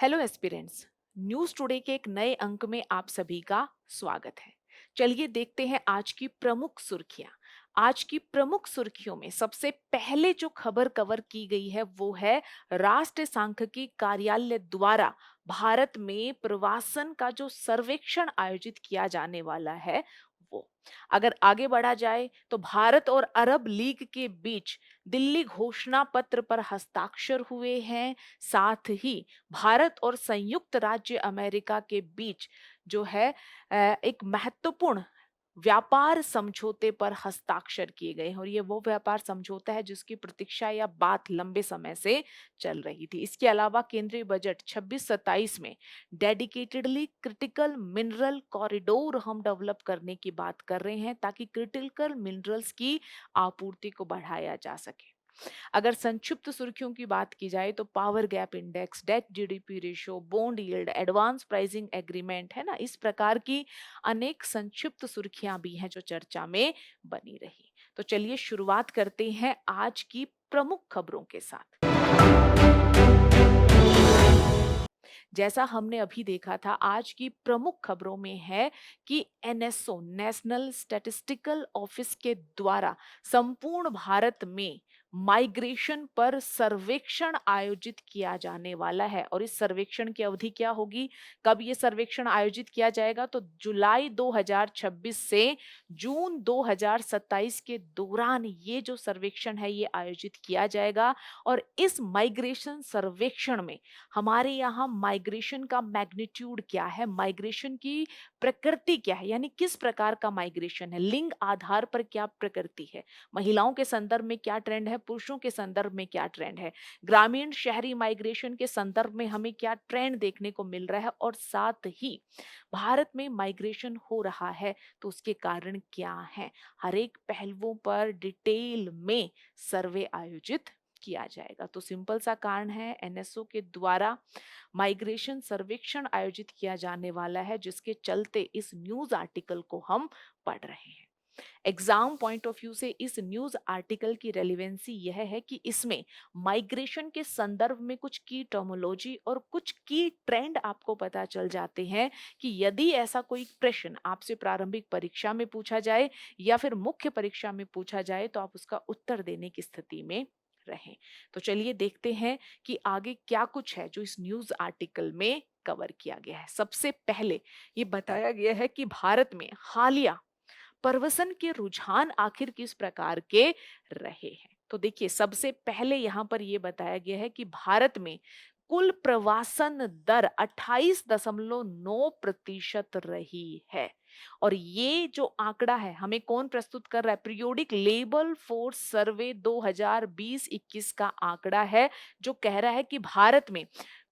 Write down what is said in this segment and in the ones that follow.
Hello aspirants. News today के एक नए अंक में आप सभी का स्वागत है। चलिए देखते हैं आज की प्रमुख सुर्खियां। आज की प्रमुख सुर्खियों में सबसे पहले जो खबर कवर की गई है वो है राष्ट्रीय सांख्यिकी कार्यालय द्वारा भारत में प्रवासन का जो सर्वेक्षण आयोजित किया जाने वाला है वो। अगर आगे बढ़ा जाए तो भारत और अरब लीग के बीच दिल्ली घोषणा पत्र पर हस्ताक्षर हुए हैं। साथ ही भारत और संयुक्त राज्य अमेरिका के बीच जो है एक महत्वपूर्ण व्यापार समझौते पर हस्ताक्षर किए गए हैं और ये वो व्यापार समझौता है जिसकी प्रतीक्षा या बात लंबे समय से चल रही थी। इसके अलावा केंद्रीय बजट 26-27 में डेडिकेटेडली क्रिटिकल मिनरल कॉरिडोर हम डेवलप करने की बात कर रहे हैं ताकि क्रिटिकल मिनरल्स की आपूर्ति को बढ़ाया जा सके। अगर संक्षिप्त सुर्खियों की बात की जाए तो power gap index, debt GDP ratio, bond yield, advance pricing agreement है ना, इस प्रकार की अनेक संक्षिप्त सुर्खियां भी हैं जो चर्चा में बनी रही। तो चलिए शुरुआत करते हैं आज की प्रमुख खबरों के साथ। जैसा हमने अभी देखा था, आज की प्रमुख खबरों में है कि एनएसओ नेशनल स्टैटिस्टिकल ऑफिस के द्वारा संपूर्ण भारत में माइग्रेशन पर सर्वेक्षण आयोजित किया जाने वाला है। और इस सर्वेक्षण की अवधि क्या होगी, कब ये सर्वेक्षण आयोजित किया जाएगा, तो जुलाई 2026 से जून 2027 के दौरान ये जो सर्वेक्षण है ये आयोजित किया जाएगा। और इस माइग्रेशन सर्वेक्षण में हमारे यहाँ माइग्रेशन का मैग्नीट्यूड क्या है, माइग्रेशन की प्रकृति क्या है, यानी किस प्रकार का माइग्रेशन है, लिंग आधार पर क्या प्रकृति है, महिलाओं के संदर्भ में क्या ट्रेंड है, पुरुषों के संदर्भ में क्या ट्रेंड है, ग्रामीण शहरी माइग्रेशन के संदर्भ में हमें क्या ट्रेंड देखने को मिल रहा है, और साथ ही भारत में माइग्रेशन हो रहा है तो उसके कारण क्या है, हर एक पहलुओं पर डिटेल में सर्वे आयोजित किया जाएगा। तो सिंपल सा कारण है, एनएसओ के द्वारा माइग्रेशन सर्वेक्षण आयोजित किया जाने वाला है जिसके चलते इस न्यूज आर्टिकल को हम पढ़ रहे हैं। एग्जाम पॉइंट ऑफ व्यू से इस न्यूज आर्टिकल की रेलिवेंसी यह है कि इसमें माइग्रेशन के संदर्भ में कुछ की टर्मोलॉजी और कुछ की ट्रेंड आपको पता चल जाते हैं कि यदि ऐसा कोई प्रश्न आपसे प्रारंभिक परीक्षा में पूछा जाए या फिर मुख्य परीक्षा में पूछा जाए तो आप उसका उत्तर देने की स्थिति में रहें। तो चलिए देखते हैं कि आगे क्या कुछ है जो इस न्यूज आर्टिकल में कवर किया गया है। सबसे पहले ये बताया गया है कि भारत में हालिया प्रवसन के रुझान आखिर किस प्रकार के रहे हैं। तो देखिए, सबसे पहले यहां पर यह बताया गया है कि भारत में कुल प्रवासन दर 28.9% रही है। और ये जो आंकड़ा है हमें कौन प्रस्तुत कर रहा है, पीरियोडिक लेबर फोर्स सर्वे 2020-21 का आंकड़ा है जो कह रहा है कि भारत में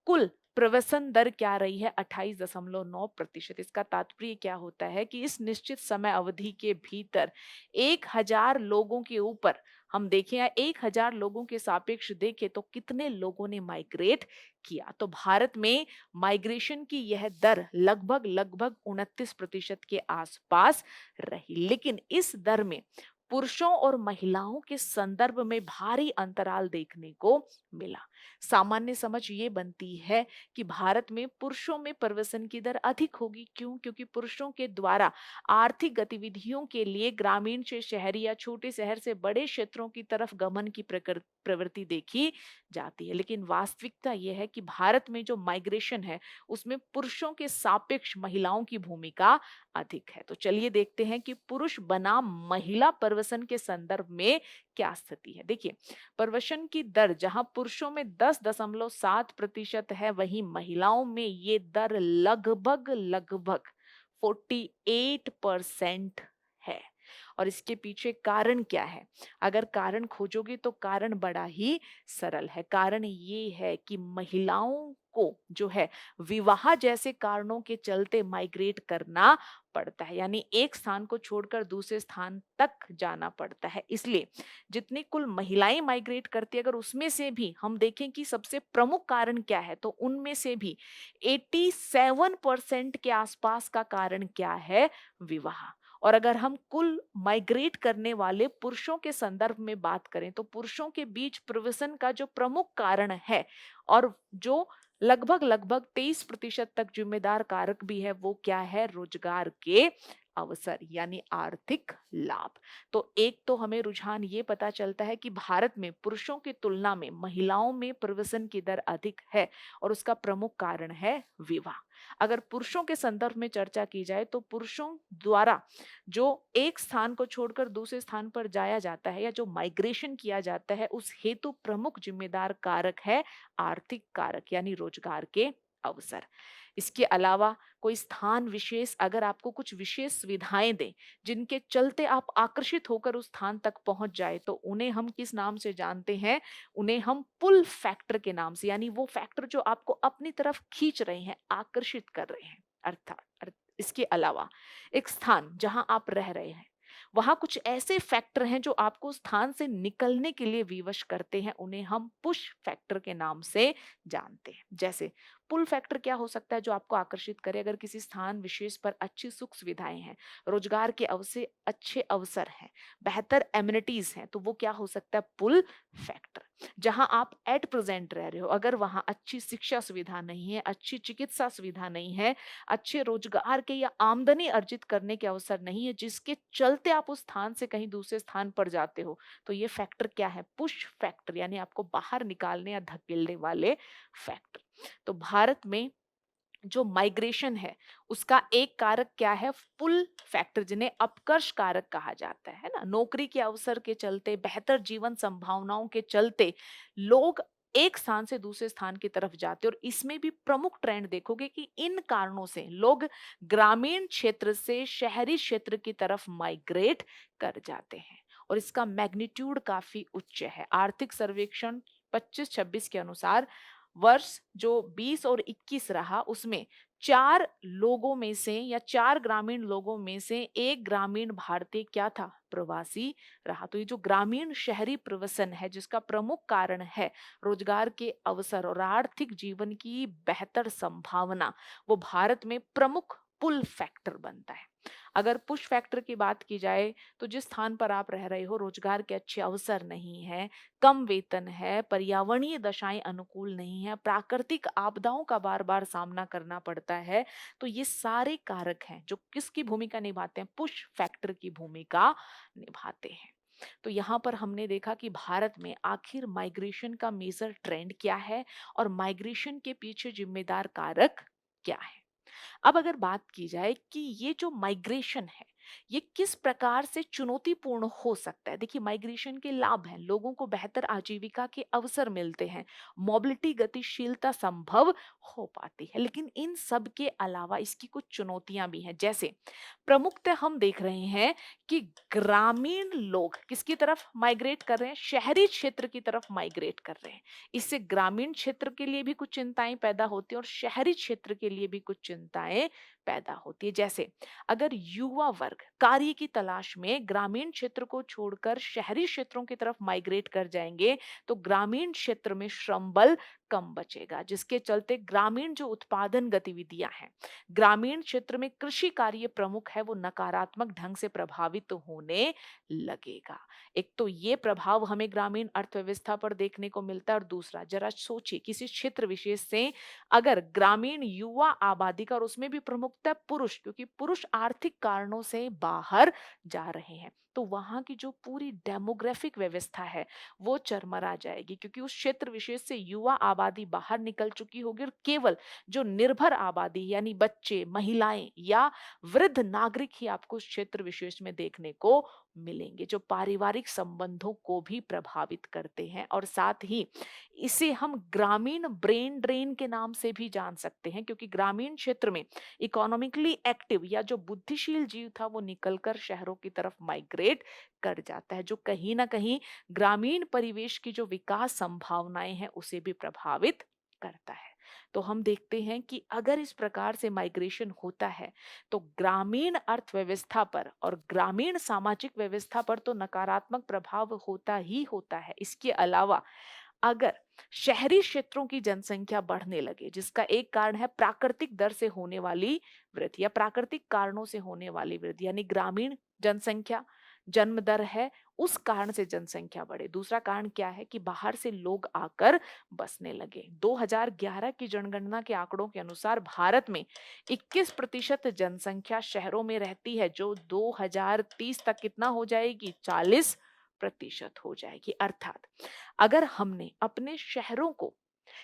कुल प्रवसन दर क्या रही है, 28.9%। इसका तात्पर्य क्या होता है कि इस निश्चित समय अवधि के भीतर 1000 लोगों के ऊपर हम देखें या 1000 लोगों के सापेक्ष देखें तो कितने लोगों ने माइग्रेट किया। तो भारत में माइग्रेशन की यह दर लगभग लगभग 29% के आसपास रही। लेकिन इस दर में पुरुषों और महिलाओं के संदर्भ में भारी अंतराल देखने को मिला। सामान्य समझ ये बनती है कि भारत में पुरुषों में प्रवसन की दर अधिक होगी। क्यों? क्योंकि पुरुषों के द्वारा आर्थिक गतिविधियों के लिए ग्रामीण से शहरी या छोटे शहर से बड़े क्षेत्रों की तरफ गमन की प्रवृत्ति देखी जाती है। लेकिन वास्तविकता यह है कि भारत में जो माइग्रेशन है उसमें पुरुषों के सापेक्ष महिलाओं की भूमिका अधिक है। तो चलिए देखते हैं कि पुरुष बनाम महिला प्रवसन के संदर्भ में क्या स्थिति है। देखिए, प्रवसन की दर जहां पुरुषों में 10.7% है, वहीं महिलाओं में ये दर लगभग लगभग 48% है। और इसके पीछे कारण क्या है? अगर कारण खोजोगे तो कारण बड़ा ही सरल है। कारण ये है कि महिलाओं को जो है विवाह जैसे कारणों के चलते माइग्रेट करना पड़ता है, यानी एक स्थान को छोड़कर दूसरे स्थान तक जाना पड़ता है। इसलिए जितनी कुल महिलाएं माइग्रेट करती है, अगर उसमें से भी हम देखें कि सबसे प्रमुख कारण क्या है, तो उनमें से भी 87% के आसपास का कारण क्या है, विवाह। और अगर हम कुल माइग्रेट करने वाले पुरुषों के संदर्भ में बात करें तो पुरुषों के बीच प्रवसन का जो प्रमुख कारण है और जो लगभग 23% तक जिम्मेदार कारक भी है, वो क्या है? रोजगार के अवसर यानी आर्थिक लाभ। तो एक तो हमें रुझान ये पता चलता है कि भारत में पुरुषों की तुलना में महिलाओं में प्रवसन की दर अधिक है और उसका प्रमुख कारण है विवाह। अगर पुरुषों के संदर्भ में चर्चा की जाए तो पुरुषों द्वारा जो एक स्थान को छोड़कर दूसरे स्थान पर जाया जाता है या जो माइग्रेशन किया जाता है, उस हेतु प्रमुख जिम्मेदार कारक है आर्थिक कारक यानी रोजगार के अवसर। इसके अलावा कोई स्थान विशेष अगर आपको कुछ विशेष सुविधाएं दे जिनके चलते आप आकर्षित होकर उस स्थान तक पहुंच जाए, तो उन्हें हम किस नाम से जानते हैं? उन्हें हम पुल फैक्टर के नाम से, यानी वो फैक्टर जो आपको अपनी तरफ खींच रहे हैं, आकर्षित कर रहे हैं। इसके अलावा एक स्थान जहां आप रह रहे हैं, वहां कुछ ऐसे फैक्टर हैं जो आपको स्थान से निकलने के लिए विवश करते हैं, उन्हें हम पुश फैक्टर के नाम से जानते हैं। जैसे पुल फैक्टर क्या हो सकता है जो आपको आकर्षित करे? अगर किसी स्थान विशेष पर अच्छी सुख सुविधाएं हैं, रोजगार के अवसर, अच्छे अवसर हैं, बेहतर एमिनिटीज हैं, तो वो क्या हो सकता है? Pull factor. जहां आप एट प्रेजेंट रह रहे हो, अगर वहां अच्छी शिक्षा सुविधा नहीं है, अच्छी चिकित्सा सुविधा नहीं है, अच्छे रोजगार के या आमदनी अर्जित करने के अवसर नहीं है, जिसके चलते आप उस स्थान से कहीं दूसरे स्थान पर जाते हो, तो ये फैक्टर क्या है? पुश फैक्टर, यानी आपको बाहर निकालने या धकेलने वाले फैक्टर। तो भारत में जो माइग्रेशन है उसका एक कारक क्या है? पुल फैक्टर, जिन्हें अपकर्ष कारक कहा जाता है ना। नौकरी के अवसर के चलते, बेहतर जीवन संभावनाओं के चलते लोग एक स्थान से दूसरे स्थान की तरफ जाते हैं, और इसमें भी प्रमुख ट्रेंड देखोगे कि इन कारणों से लोग ग्रामीण क्षेत्र से शहरी क्षेत्र की तरफ माइग्रेट कर जाते हैं, और इसका मैग्नीट्यूड काफी उच्च है। आर्थिक सर्वेक्षण 25-26 के अनुसार वर्ष जो 20 और 21 रहा, उसमें 4 लोगों में से या 4 ग्रामीण लोगों में से एक ग्रामीण भारतीय क्या था? प्रवासी रहा। तो ये जो ग्रामीण शहरी प्रवसन है, जिसका प्रमुख कारण है रोजगार के अवसर और आर्थिक जीवन की बेहतर संभावना, वो भारत में प्रमुख पुल फैक्टर बनता है। अगर पुश फैक्टर की बात की जाए, तो जिस स्थान पर आप रह रहे हो रोजगार के अच्छे अवसर नहीं है, कम वेतन है, पर्यावरणीय दशाएं अनुकूल नहीं है, प्राकृतिक आपदाओं का बार बार सामना करना पड़ता है, तो ये सारे कारक हैं जो किसकी भूमिका निभाते हैं? पुश फैक्टर की भूमिका निभाते हैं। तो यहाँ पर हमने देखा कि भारत में आखिर माइग्रेशन का मेजर ट्रेंड क्या है और माइग्रेशन के पीछे जिम्मेदार कारक क्या है। अब अगर बात की जाए कि ये जो माइग्रेशन है, ये किस प्रकार से चुनौतीपूर्ण हो सकता है? देखिए, माइग्रेशन के लाभ हैं, लोगों को बेहतर आजीविका के अवसर मिलते हैं, मोबिलिटी गतिशीलता संभव हो पाती है, लेकिन इन सब के अलावा इसकी कुछ चुनौतियां भी हैं। जैसे प्रमुखतः हम देख रहे हैं कि ग्रामीण लोग किसकी तरफ माइग्रेट कर रहे हैं? शहरी क्षेत्र की तरफ माइग्रेट कर रहे हैं। इससे ग्रामीण क्षेत्र के लिए भी कुछ चिंताएं पैदा होती हैं और शहरी क्षेत्र के लिए भी कुछ चिंताएं पैदा होती है। जैसे अगर युवा वर्ग कार्य की तलाश में ग्रामीण क्षेत्र को छोड़कर शहरी क्षेत्रों की तरफ माइग्रेट कर जाएंगे, तो ग्रामीण क्षेत्र में श्रम बल कम बचेगा, जिसके चलते ग्रामीण जो उत्पादन गतिविधियां हैं, ग्रामीण क्षेत्र में कृषि कार्य प्रमुख है, वो नकारात्मक ढंग से प्रभावित होने लगेगा। एक तो ये प्रभाव हमें ग्रामीण अर्थव्यवस्था पर देखने को मिलता है, और दूसरा जरा सोचिए किसी क्षेत्र विशेष से अगर ग्रामीण युवा आबादी का, और उसमें भी प्रमुखतः पुरुष, क्योंकि पुरुष आर्थिक कारणों से बाहर जा रहे हैं, तो वहां की जो पूरी डेमोग्राफिक व्यवस्था है वो चरमरा जाएगी, क्योंकि उस क्षेत्र विशेष से युवा आबादी बाहर निकल चुकी होगी और केवल जो निर्भर आबादी यानी बच्चे, महिलाएं या वृद्ध नागरिक ही आपको उस क्षेत्र विशेष में देखने को मिलेंगे, जो पारिवारिक संबंधों को भी प्रभावित करते हैं। और साथ ही इसे हम ग्रामीण ब्रेन ड्रेन के नाम से भी जान सकते हैं, क्योंकि ग्रामीण क्षेत्र में इकोनॉमिकली एक्टिव या जो बुद्धिशील जीव था वो निकलकर शहरों की तरफ माइग्रेट कर जाता है, जो कहीं ना कहीं ग्रामीण परिवेश की जो विकास संभावनाएं हैं उसे भी प्रभावित करता है। तो हम देखते हैं कि अगर इस प्रकार से माइग्रेशन होता है, तो ग्रामीण अर्थव्यवस्था पर और ग्रामीण सामाजिक व्यवस्था पर तो नकारात्मक प्रभाव होता ही होता है। इसके अलावा अगर शहरी क्षेत्रों की जनसंख्या बढ़ने लगे, जिसका एक कारण है प्राकृतिक दर से होने वाली वृद्धि या प्राकृतिक कारणों से होने वाली वृद्धि, यानी ग्रामीण जनसंख्या जन्म दर है उस कारण से जनसंख्या बढ़े। दूसरा कारण क्या है कि बाहर से लोग आकर बसने लगे। 2011 की जनगणना के आंकड़ों के अनुसार भारत में 21% जनसंख्या शहरों में रहती है, जो 2030 तक कितना हो जाएगी? 40% हो जाएगी। अर्थात अगर हमने अपने शहरों को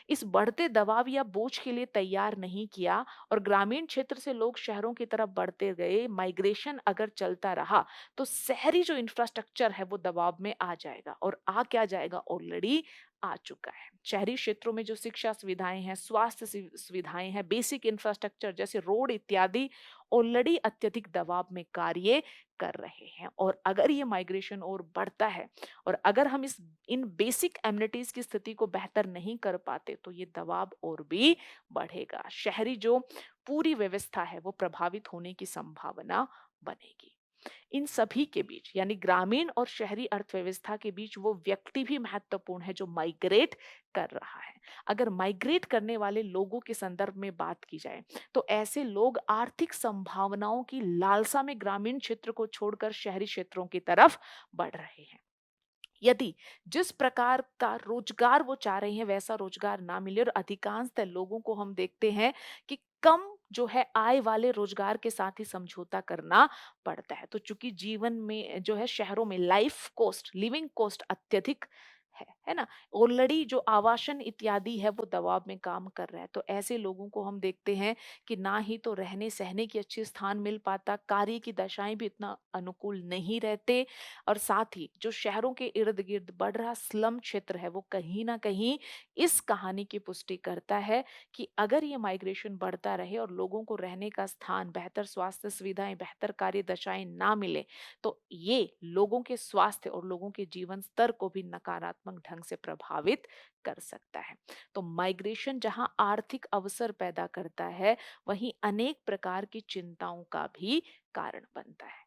इस बढ़ते दबाव या बोझ के लिए तैयार नहीं किया और ग्रामीण क्षेत्र से लोग शहरों की तरफ बढ़ते गए, माइग्रेशन अगर चलता रहा, तो शहरी जो इंफ्रास्ट्रक्चर है वो दबाव में आ जाएगा और आ क्या जाएगा? ऑलरेडी आ चुका है। शहरी क्षेत्रों में जो शिक्षा सुविधाएं हैं, स्वास्थ्य सुविधाएं हैं, बेसिक इंफ्रास्ट्रक्चर जैसे रोड इत्यादि ऑलरेडी अत्यधिक दबाव में कार्य कर रहे हैं। और अगर ये माइग्रेशन और बढ़ता है और अगर हम इस इन बेसिक एमिनिटीज की स्थिति को बेहतर नहीं कर पाते, तो ये दबाव और भी बढ़ेगा। शहरी जो पूरी व्यवस्था है वो प्रभावित होने की संभावना बनेगी। इन सभी के बीच यानी ग्रामीण और शहरी अर्थव्यवस्था के बीच वो व्यक्ति भी महत्वपूर्ण है जो माइग्रेट कर रहा है। अगर माइग्रेट करने वाले लोगों के संदर्भ में बात की जाए, तो ऐसे लोग आर्थिक संभावनाओं की लालसा में ग्रामीण क्षेत्र को छोड़कर शहरी क्षेत्रों की तरफ बढ़ रहे हैं। यदि जिस प्रकार का रोजगार वो चाह रहे हैं वैसा रोजगार ना मिले और अधिकांशतः लोगों को हम देखते हैं कि कम जो है आय वाले रोजगार के साथ ही समझौता करना पड़ता है। तो चूंकि जीवन में जो है शहरों में लाइफ कॉस्ट, लिविंग कॉस्ट अत्यधिक है ना? ऑलरेडी जो आवासन इत्यादि है वो दबाव में काम कर रहा है। तो ऐसे लोगों को हम देखते हैं कि ना ही तो रहने सहने की अच्छी स्थान मिल पाता, कार्य की दशाएं भी इतना अनुकूल नहीं रहते और साथ ही जो शहरों के इर्द-गिर्द बढ़ रहा स्लम क्षेत्र है वो कहीं न कहीं इस कहानी की पुष्टि करता है कि अगर ये माइग्रेशन बढ़ता रहे और लोगों को रहने का स्थान, बेहतर स्वास्थ्य सुविधाएं, बेहतर कार्य दशाएं ना मिले, तो ये लोगों के स्वास्थ्य और लोगों के जीवन स्तर को भी नकारात्मक ढंग से प्रभावित कर सकता है। तो माइग्रेशन जहां आर्थिक अवसर पैदा करता है, वहीं अनेक प्रकार की चिंताओं का भी कारण बनता है।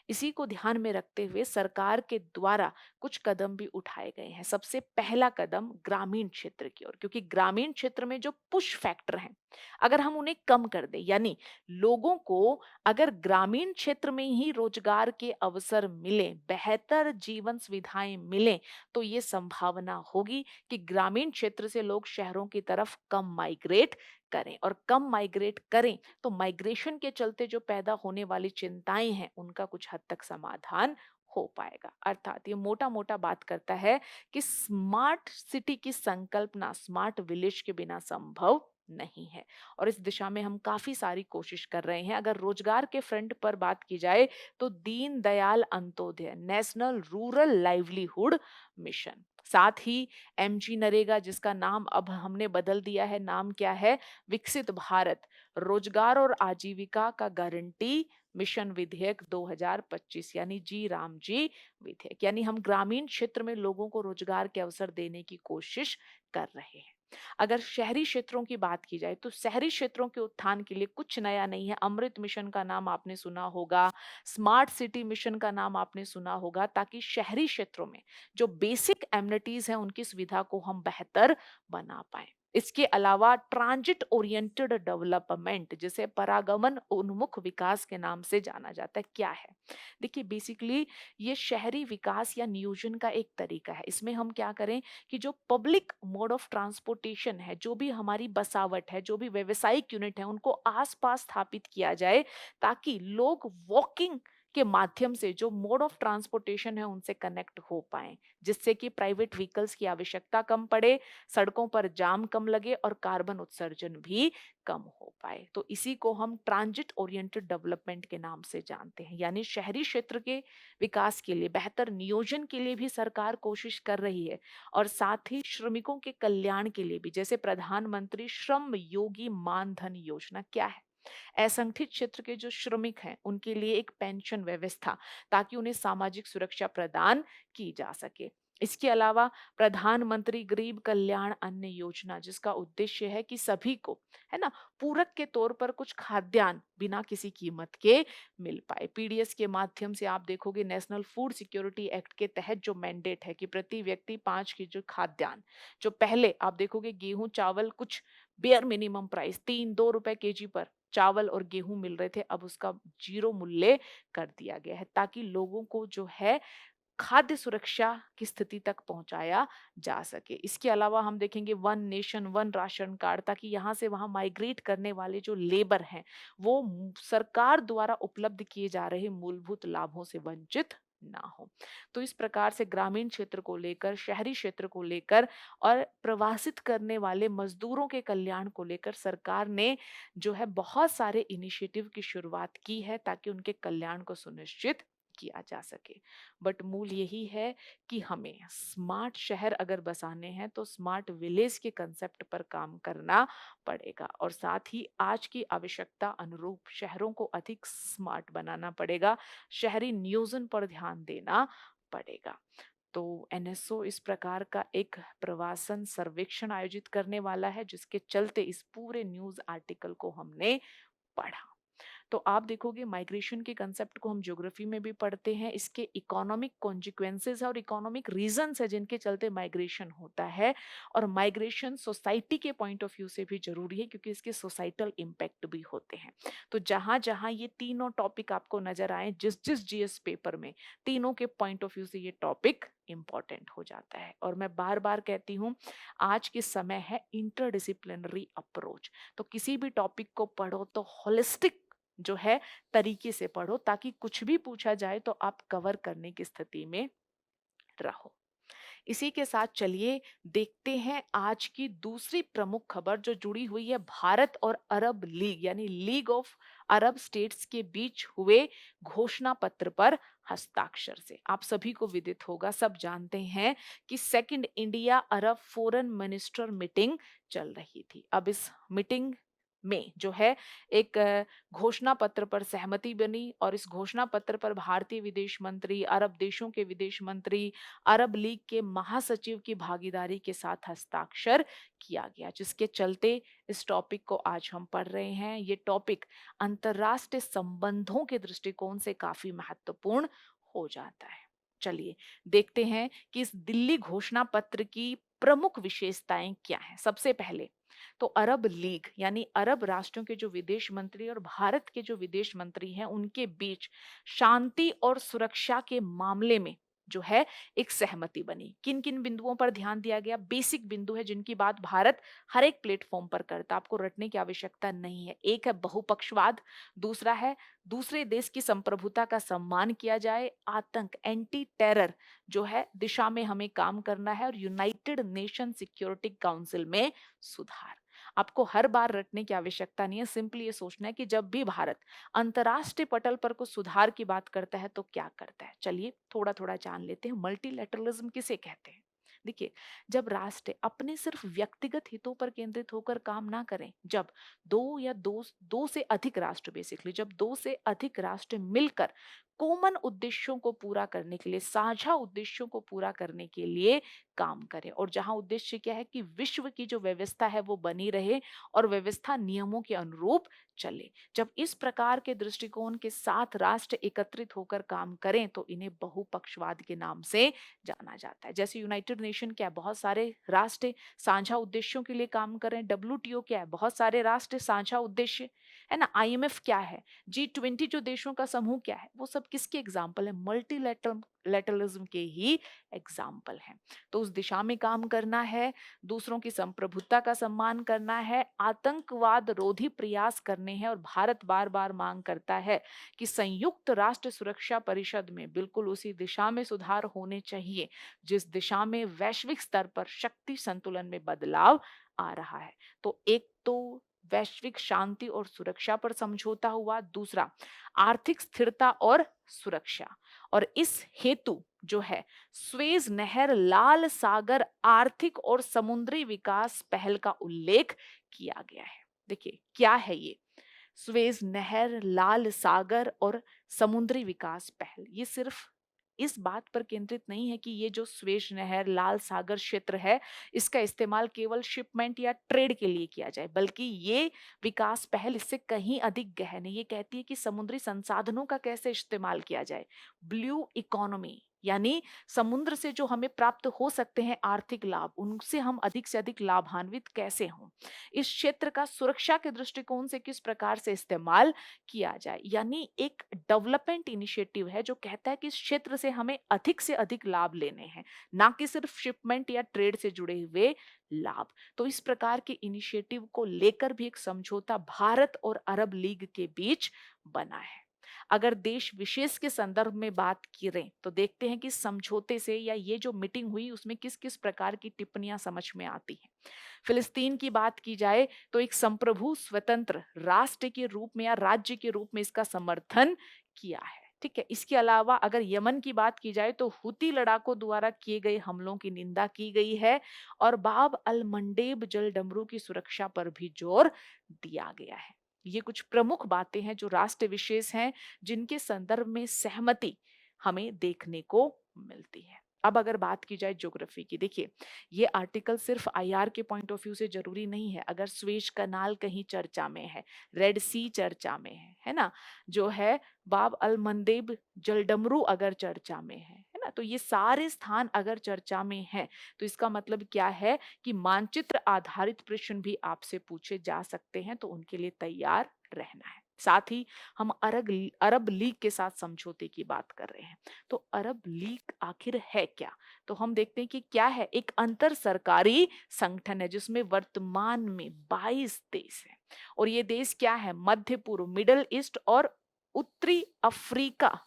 इसी को ध्यान में रखते हुए सरकार के द्वारा कुछ कदम भी उठाए गए हैं। सबसे पहला कदम ग्रामीण क्षेत्र की ओर, क्योंकि ग्रामीण क्षेत्र में जो पुश फैक्टर हैं, अगर हम उन्हें कम कर दें, यानी लोगों को अगर ग्रामीण क्षेत्र में ही रोजगार के अवसर मिले, बेहतर जीवन सुविधाएं मिले, तो ये संभावना होगी कि ग्रामीण क्षेत्र से लोग शहरों की तरफ कम माइग्रेट करें और कम माइग्रेट करें तो माइग्रेशन के चलते जो पैदा होने वाली चिंताएं हैं उनका कुछ हद तक समाधान हो पाएगा। अर्थात ये मोटा मोटा बात करता है कि स्मार्ट सिटी की संकल्पना स्मार्ट विलेज के बिना संभव नहीं है और इस दिशा में हम काफी सारी कोशिश कर रहे हैं। अगर रोजगार के फ्रंट पर बात की जाए तो Deen Dayal Antyodaya national rural livelihood mission, साथ ही एमजी नरेगा जिसका नाम अब हमने बदल दिया है, नाम क्या है? विकसित भारत रोजगार और आजीविका का गारंटी मिशन विधेयक 2025 यानी जी राम जी विधेयक, यानी हम ग्रामीण क्षेत्र में लोगों को रोजगार के अवसर देने की कोशिश कर रहे हैं। अगर शहरी क्षेत्रों की बात की जाए तो शहरी क्षेत्रों के उत्थान के लिए कुछ नया नहीं है। अमृत मिशन का नाम आपने सुना होगा, स्मार्ट सिटी मिशन का नाम आपने सुना होगा, ताकि शहरी क्षेत्रों में जो बेसिक एमिनिटीज हैं उनकी सुविधा को हम बेहतर बना पाए। इसके अलावा ट्रांजिट ओरिएंटेड डेवलपमेंट जिसे परागमन उन्मुख विकास के नाम से जाना जाता है, क्या है? देखिए बेसिकली ये शहरी विकास या नियोजन का एक तरीका है। इसमें हम क्या करें कि जो पब्लिक मोड ऑफ ट्रांसपोर्टेशन है, जो भी हमारी बसावट है, जो भी व्यवसायिक यूनिट है, उनको आसपास स्थापित किया जाए ताकि लोग वॉकिंग के माध्यम से जो मोड ऑफ ट्रांसपोर्टेशन है उनसे कनेक्ट हो पाए, जिससे कि प्राइवेट व्हीकल्स की आवश्यकता कम पड़े, सड़कों पर जाम कम लगे और कार्बन उत्सर्जन भी कम हो पाए। तो इसी को हम ट्रांजिट ओरिएंटेड डेवलपमेंट के नाम से जानते हैं। यानी शहरी क्षेत्र के विकास के लिए, बेहतर नियोजन के लिए भी सरकार कोशिश कर रही है और साथ ही श्रमिकों के कल्याण के लिए भी, जैसे प्रधानमंत्री श्रम योगी मानधन योजना, क्या है? असंगठित क्षेत्र के जो श्रमिक हैं उनके लिए एक पेंशन व्यवस्था, ताकि उन्हें सामाजिक सुरक्षा प्रदान की जा सके। इसके अलावा प्रधानमंत्री गरीब कल्याण अन्न योजना, जिसका उद्देश्य है कि सभी को, है ना, पूरक के तौर पर कुछ खाद्यान्न बिना किसी कीमत के मिल पाए। पीडीएस के माध्यम से आप देखोगे नेशनल फूड सिक्योरिटी एक्ट के तहत जो मैंडेट है कि प्रति व्यक्ति 5 केजी खाद्यान्न, जो पहले आप देखोगे गेहूं चावल कुछ बेयर मिनिमम प्राइस 3-2 रुपए केजी पर चावल और गेहूं मिल रहे थे, अब उसका जीरो मूल्य कर दिया गया है ताकि लोगों को जो है खाद्य सुरक्षा की स्थिति तक पहुंचाया जा सके। इसके अलावा हम देखेंगे one nation one ration card, ताकि यहाँ से वहाँ माइग्रेट करने वाले जो लेबर हैं वो सरकार द्वारा उपलब्ध किए जा रहे मूलभूत लाभों से वंचित ना हो। तो इस प्रकार से ग्रामीण क्षेत्र को लेकर, शहरी क्षेत्र को लेकर और प्रवासित करने वाले मजदूरों के कल्याण को लेकर सरकार ने जो है बहुत सारे इनिशिएटिव की शुरुआत की है, ताकि उनके कल्याण को सुनिश्चित किया जा सके। बट मूल यही है कि हमें स्मार्ट शहर अगर बसाने हैं तो स्मार्ट विलेज के कंसेप्ट पर काम करना पड़ेगा, और साथ ही आज की आवश्यकता अनुरूप शहरों को अधिक स्मार्ट बनाना पड़ेगा, शहरी नियोजन पर ध्यान देना पड़ेगा। तो एनएसओ इस प्रकार का एक प्रवासन सर्वेक्षण आयोजित करने वाला है, जिसके चलते इस पूरे न्यूज आर्टिकल को हमने पढ़ा। तो आप देखोगे माइग्रेशन के कंसेप्ट को हम ज्योग्राफी में भी पढ़ते हैं, इसके इकोनॉमिक कॉन्सिक्वेंसेस है और इकोनॉमिक रीजंस है जिनके चलते माइग्रेशन होता है। और माइग्रेशन सोसाइटी के पॉइंट ऑफ व्यू से भी जरूरी है, क्योंकि इसके सोसाइटल इम्पैक्ट भी होते हैं। तो जहां जहां ये तीनों टॉपिक आपको नजर आए जिस जिस जीएस पेपर में, तीनों के पॉइंट ऑफ व्यू से ये टॉपिक इंपॉर्टेंट हो जाता है। और मैं बार बार कहती हूँ, आज के समय है इंटरडिसिप्लिनरी अप्रोच। तो किसी भी टॉपिक को पढ़ो तो होलिस्टिक जो है तरीके से पढ़ो, ताकि कुछ भी पूछा जाए तो आप कवर करने की स्थिति में रहो। इसी के साथ चलिए देखते हैं आज की दूसरी प्रमुख खबर जो जुड़ी हुई है भारत और अरब लीग यानी लीग ऑफ अरब स्टेट्स के बीच हुए घोषणा पत्र पर हस्ताक्षर से। आप सभी को विदित होगा, सब जानते हैं कि सेकंड इंडिया अरब फॉरेन मिनिस्टर मीटिंग चल रही थी। अब इस मीटिंग में जो है एक घोषणा पत्र पर सहमति बनी, और इस घोषणा पत्र पर भारतीय विदेश मंत्री, अरब देशों के विदेश मंत्री, अरब लीग के महासचिव की भागीदारी के साथ हस्ताक्षर किया गया, जिसके चलते इस टॉपिक को आज हम पढ़ रहे हैं। ये टॉपिक अंतरराष्ट्रीय संबंधों के दृष्टिकोण से काफी महत्वपूर्ण हो जाता है। चलिए देखते हैं कि इस दिल्ली घोषणा पत्र की प्रमुख विशेषताएं क्या हैं। सबसे पहले तो अरब लीग यानी अरब राष्ट्रों के जो विदेश मंत्री और भारत के जो विदेश मंत्री हैं, उनके बीच शांति और सुरक्षा के मामले में जो है एक सहमति बनी। किन किन बिंदुओं पर ध्यान दिया गया? बेसिक बिंदु है जिनकी बात भारत हर एक प्लेटफॉर्म पर करता, आपको रटने की आवश्यकता नहीं है। एक है बहुपक्षवाद, दूसरा है दूसरे देश की संप्रभुता का सम्मान किया जाए, आतंक एंटी टेरर जो है दिशा में हमें काम करना है, और यूनाइटेड नेशन सिक्योरिटी काउंसिल में सुधार। आपको हर बार रटने की आवश्यकता नहीं है, सिंपली ये सोचना है कि जब भी भारत अंतरराष्ट्रीय पटल पर कुछ सुधार की बात करता है तो क्या करता है। चलिए थोड़ा थोड़ा जान लेते हैं। मल्टीलैटरलिज्म किसे कहते हैं? देखिए, जब राष्ट्र अपने सिर्फ व्यक्तिगत हितों पर केंद्रित होकर काम ना करें, जब दो से अधिक राष्ट्र, बेसिकली जब दो से अधिक राष्ट्र मिलकर कॉमन उद्देश्यों को पूरा करने के लिए, साझा उद्देश्यों को पूरा करने के लिए काम करें, और जहां उद्देश्य क्या है कि विश्व की जो व्यवस्था है वो बनी रहे और व्यवस्था नियमों के अनुरूप चले। जब इस प्रकार के दृष्टिकोण के साथ राष्ट्र एकत्रित होकर काम करें तो इन्हें बहुपक्षवाद के नाम से जाना जाता है। जैसे यूनाइटेड नेशन क्या है, बहुत सारे राष्ट्र साझा उद्देश्यों के लिए काम करें। डब्ल्यूटीओ क्या है, बहुत सारे राष्ट्र साझा उद्देश्य है ना। आईएमएफ क्या है, G20 जो देशों का समूह क्या है, वो सब किसके एग्जाम्पल है? मल्टीलेटरलिज्म के ही एग्जाम्पल है। तो उस दिशा में काम करना है, दूसरों की संप्रभुता का सम्मान करना है, आतंकवाद रोधी प्रयास करने हैं, और भारत बार बार मांग करता है कि संयुक्त राष्ट्र सुरक्षा परिषद में बिल्कुल उसी दिशा में सुधार होने चाहिए जिस दिशा में वैश्विक स्तर पर शक्ति संतुलन में बदलाव आ रहा है। तो एक तो वैश्विक शांति और सुरक्षा पर समझौता हुआ, दूसरा आर्थिक स्थिरता और सुरक्षा, और इस हेतु जो है स्वेज नहर लाल सागर आर्थिक और समुद्री विकास पहल का उल्लेख किया गया है। देखिए क्या है ये स्वेज नहर, लाल सागर और समुद्री विकास पहल? ये सिर्फ इस बात पर केंद्रित नहीं है कि ये जो स्वेज नहर, लाल सागर क्षेत्र है, इसका इस्तेमाल केवल शिपमेंट या ट्रेड के लिए किया जाए, बल्कि ये विकास पहल इससे कहीं अधिक गहन है। ये कहती है कि समुद्री संसाधनों का कैसे इस्तेमाल किया जाए, ब्लू इकोनॉमी यानी समुद्र से जो हमें प्राप्त हो सकते हैं आर्थिक लाभ, उनसे हम अधिक से अधिक लाभान्वित कैसे हों। इस क्षेत्र का सुरक्षा के दृष्टिकोण से किस प्रकार से इस्तेमाल किया जाए, यानी एक डेवलपमेंट इनिशिएटिव है जो कहता है कि इस क्षेत्र से हमें अधिक से अधिक लाभ लेने हैं, ना कि सिर्फ शिपमेंट या ट्रेड से जुड़े हुए लाभ। तो इस प्रकार के इनिशिएटिव को लेकर भी एक समझौता भारत और अरब लीग के बीच बना है। अगर देश विशेष के संदर्भ में बात करें तो देखते हैं कि समझौते से या ये जो मीटिंग हुई उसमें किस किस प्रकार की टिप्पणियां समझ में आती हैं। फिलिस्तीन की बात की जाए तो एक संप्रभु स्वतंत्र राष्ट्र के रूप में या राज्य के रूप में इसका समर्थन किया है। ठीक है, इसके अलावा अगर यमन की बात की जाए तो हुती लड़ाकों द्वारा किए गए हमलों की निंदा की गई है और बाब अल मंडेब जल डमरू की सुरक्षा पर भी जोर दिया गया है। ये कुछ प्रमुख बातें हैं जो राष्ट्र विशेष हैं, जिनके संदर्भ में सहमति हमें देखने को मिलती है। अब अगर बात की जाए ज्योग्राफी की, देखिए ये आर्टिकल सिर्फ आईआर के पॉइंट ऑफ व्यू से जरूरी नहीं है। अगर स्वेज कनाल कहीं चर्चा में है, रेड सी चर्चा में है ना, जो है बाब अल मंदेब जलडमरू अगर चर्चा में है ना, तो ये सारे स्थान अगर चर्चा में है तो इसका मतलब क्या है कि मानचित्र आधारित प्रश्न भी आपसे पूछे जा सकते हैं, तो उनके लिए तैयार रहना है। साथ ही हम अरब लीग के साथ समझौते की बात कर रहे हैं। तो अरब लीग आखिर है क्या? तो हम देखते हैं कि क्या है, एक अंतर सरकारी संगठन है जिसमें वर्तमान में 22 देश हैं। और ये देश क्या है, मध्य पूर्व, मिडल ईस्ट और उत्तरी अफ्रीका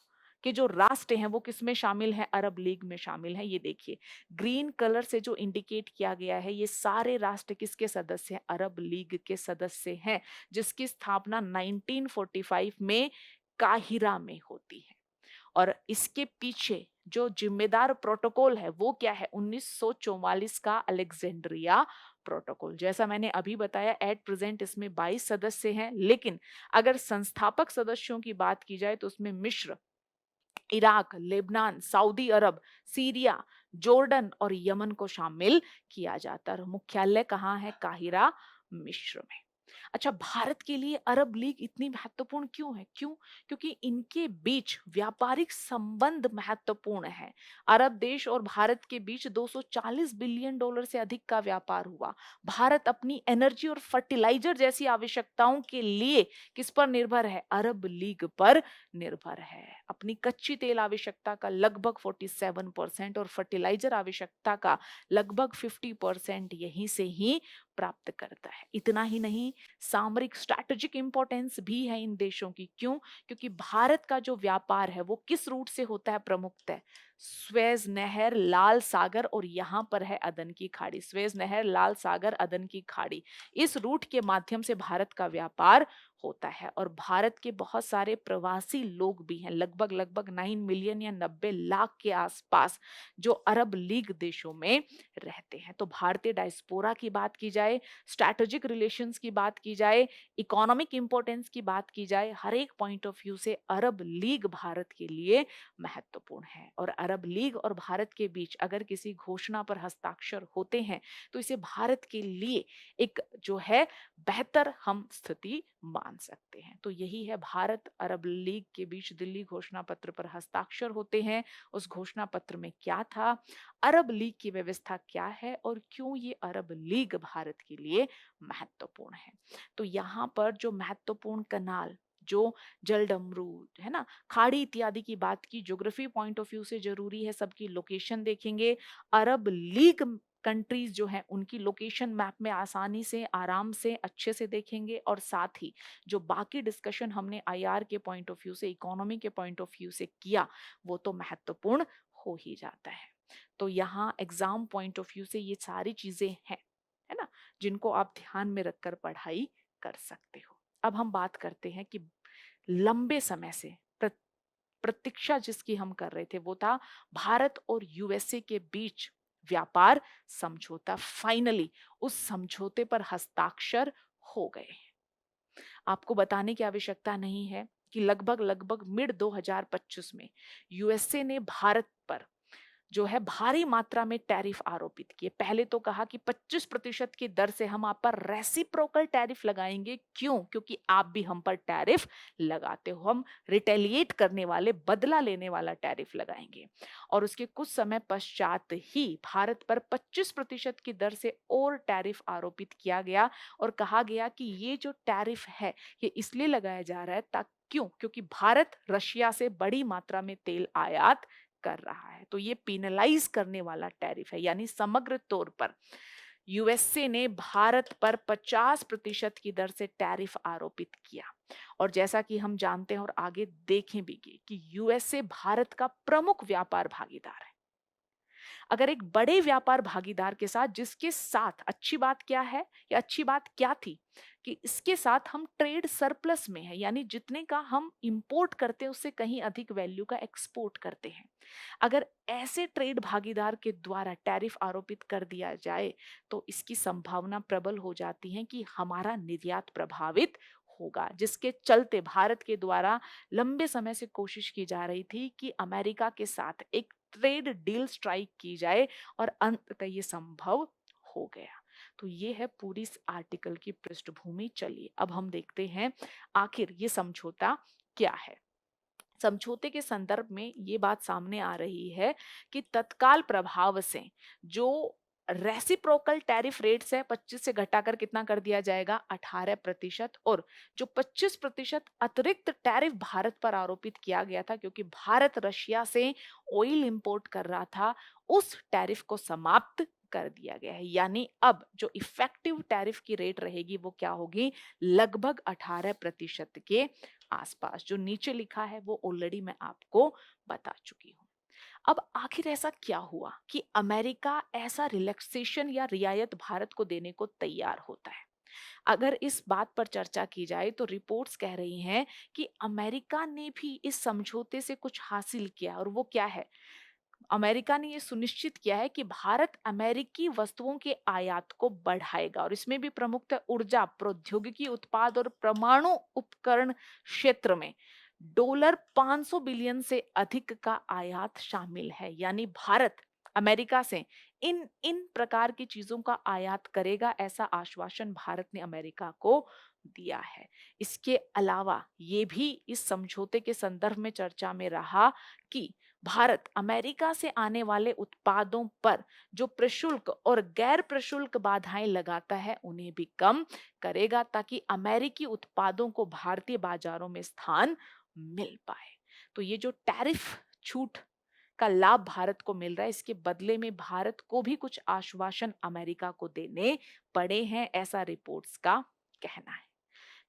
के जो राष्ट्र हैं वो किसमें शामिल हैं, अरब लीग में शामिल हैं। ये देखिए ग्रीन कलर से जो इंडिकेट किया गया है, ये सारे राष्ट्र किसके सदस्य हैं, अरब लीग के सदस्य हैं, जिसकी स्थापना 1945 में काहिरा में होती है। और इसके पीछे जो जिम्मेदार प्रोटोकॉल है वो क्या है, 1944 का अलेक्जेंड्रिया प्रोटोकॉल। जैसा मैंने अभी बताया एट प्रेजेंट इसमें 22 सदस्य हैं, लेकिन अगर संस्थापक सदस्यों की बात की जाए तो उसमें मिस्र, इराक, लेबनान, सऊदी अरब, सीरिया, जॉर्डन और यमन को शामिल किया जाता है। मुख्यालय कहाँ है, काहिरा, मिस्र में। अच्छा, भारत के लिए अरब लीग इतनी महत्वपूर्ण क्यों है? क्यों? क्योंकि इनके बीच व्यापारिक संबंध महत्वपूर्ण है। अरब देश और भारत के बीच 240 बिलियन डॉलर से अधिक का व्यापार हुआ। भारत अपनी एनर्जी और फर्टिलाइजर जैसी आवश्यकताओं के लिए किस पर निर्भर है, अरब लीग पर निर्भर है। अपनी कच्ची तेल आवश्यकता का लगभग 47% और फर्टिलाइजर आवश्यकता का लगभग 50% यहीं से ही प्राप्त करता है। इतना ही नहीं, सामरिक स्ट्रैटेजिक इंपॉर्टेंस भी है इन देशों की। क्यों? क्योंकि भारत का जो व्यापार है वो किस रूट से होता है, प्रमुखतः स्वेज नहर, लाल सागर और यहाँ पर है अदन की खाड़ी। स्वेज नहर, लाल सागर, अदन की खाड़ी, इस रूट के माध्यम से भारत का व्यापार होता है। और भारत के बहुत सारे प्रवासी लोग भी हैं, लगभग लगभग 9 मिलियन या 90 लाख के आसपास, जो अरब लीग देशों में रहते हैं। तो भारतीय डायस्पोरा की बात की जाए, स्ट्रैटेजिक रिलेशंस की बात की जाए, इकोनॉमिक इंपॉर्टेंस की बात की जाए, हर एक पॉइंट ऑफ व्यू से अरब लीग भारत के लिए महत्वपूर्ण है। और अरब लीग और भारत के बीच अगर किसी घोषणा पर हस्ताक्षर होते हैं तो इसे भारत के लिए एक जो है बेहतर हम स्थिति मान सकते हैं। तो यही है, भारत अरब लीग के बीच दिल्ली घोषणा पत्र पर हस्ताक्षर होते हैं। उस घोषणा पत्र में क्या था, अरब लीग की व्यवस्था क्या है और क्यों ये अरब लीग भारत के लिए महत्वपूर्ण है। तो यहाँ पर जो महत्वपूर्ण कनाल, जो जलडमरू है ना, खाड़ी इत्यादि की बात की, ज्योग्राफी पॉइंट ऑफ व्यू से जरूरी है, सबकी लोकेशन देखेंगे। अरब लीग कंट्रीज जो है उनकी लोकेशन मैप में आसानी से, आराम से, अच्छे से देखेंगे। और साथ ही जो बाकी डिस्कशन हमने आईआर के पॉइंट ऑफ व्यू से, इकोनॉमी के पॉइंट ऑफ व्यू से किया, वो तो महत्वपूर्ण हो ही जाता है। तो यहाँ एग्जाम पॉइंट ऑफ व्यू से ये सारी चीजें हैं, है ना, जिनको आप ध्यान में रखकर पढ़ाई कर सकते हो। अब हम बात करते हैं कि लंबे समय से प्रतीक्षा जिसकी हम कर रहे थे वो था भारत और यूएसए के बीच व्यापार समझौता। फाइनली उस समझौते पर हस्ताक्षर हो गए। आपको बताने की आवश्यकता नहीं है कि लगभग लगभग मिड 2025 में यूएसए ने भारत पर जो है भारी मात्रा में टैरिफ आरोपित किए। पहले तो कहा कि 25% की दर से हम आप पर रेसिप्रोकल टैरिफ लगाएंगे। क्यों? क्योंकि आप भी हम पर टैरिफ लगाते हो, हम रिटेलिएट करने वाले, बदला लेने वाला टैरिफ लगाएंगे। और उसके कुछ समय पश्चात ही भारत पर 25% की दर से और टैरिफ आरोपित किया गया और कहा गया कि ये जो टैरिफ है ये इसलिए लगाया जा रहा है ताकि, क्यों? क्योंकि भारत रशिया से बड़ी मात्रा में तेल आयात कर रहा है। तो ये पेनलाइज करने वाला टैरिफ है, यानी समग्र तौर पर यूएसए ने भारत पर 50% की दर से टैरिफ आरोपित किया। और जैसा कि हम जानते हैं और आगे देखें भी कि यूएसए भारत का प्रमुख व्यापार भागीदार है। अगर एक बड़े व्यापार भागीदार के साथ, जिसके साथ अच्छी बात क्या है या अच्छी बात क्या थी कि इसके साथ हम ट्रेड सरप्लस में है, यानी जितने का हम इंपोर्ट करते हैं उससे कहीं अधिक वैल्यू का एक्सपोर्ट करते हैं। अगर ऐसे ट्रेड भागीदार के द्वारा टैरिफ आरोपित कर दिया जाए तो इसकी संभावना प्रबल हो जाती है कि हमारा निर्यात प्रभावित होगा, जिसके चलते भारत के द्वारा लंबे समय से कोशिश की जा रही थी कि अमेरिका के साथ एक ट्रेड डील स्ट्राइक की जाए और अंततः ये संभव हो गया। तो ये है पूरी इस आर्टिकल की पृष्ठभूमि। चलिए अब हम देखते हैं आखिर ये समझौता क्या है। समझौते के संदर्भ में ये बात सामने आ रही है कि तत्काल प्रभाव से जो रेसिप्रोकल टैरिफ रेट्स है 25 से घटाकर कितना कर दिया जाएगा, 18%। और जो 25% अतिरिक्त टैरिफ भारत पर आरोपित किया गया था क्योंकि भारत रशिया से ऑयल इंपोर्ट कर रहा था, उस टैरिफ को समाप्त कर दिया गया है। यानी अब जो इफेक्टिव टैरिफ की रेट रहेगी वो क्या होगी, लगभग 18% के आसपास। जो नीचे लिखा है वो ऑलरेडी मैं आपको बता चुकी हूँ। अब आखिर ऐसा क्या हुआ कि अमेरिका ऐसा रिलैक्सेशन या रियायत भारत को देने को तैयार होता है। अगर इस बात पर चर्चा की जाए तो रिपोर्ट्स कह रही हैं कि अमेरिका ने भी इस समझौते से कुछ हासिल किया, और वो क्या है, अमेरिका ने ये सुनिश्चित किया है कि भारत अमेरिकी वस्तुओं के आयात को बढ़ाएगा, और इसमें भी प्रमुखतः ऊर्जा, प्रौद्योगिकी, उत्पाद और परमाणु उपकरण क्षेत्र में डॉलर 500 बिलियन से अधिक का आयात शामिल है। यानी भारत अमेरिका से इन इन प्रकार की चीजों का आयात करेगा, ऐसा आश्वासन भारत ने अमेरिका को दिया है। इसके अलावा ये भी इस समझौते के संदर्भ में चर्चा में रहा कि भारत अमेरिका से आने वाले उत्पादों पर जो प्रशुल्क और गैर प्रशुल्क बाधाएं लगाता है उन्हें भी कम करेगा, ताकि अमेरिकी उत्पादों को भारतीय बाजारों में स्थान मिल पाए। तो ये जो टैरिफ छूट का लाभ भारत को मिल रहा है, इसके बदले में भारत को भी कुछ आश्वासन अमेरिका को देने पड़े हैं, ऐसा रिपोर्ट्स का कहना है।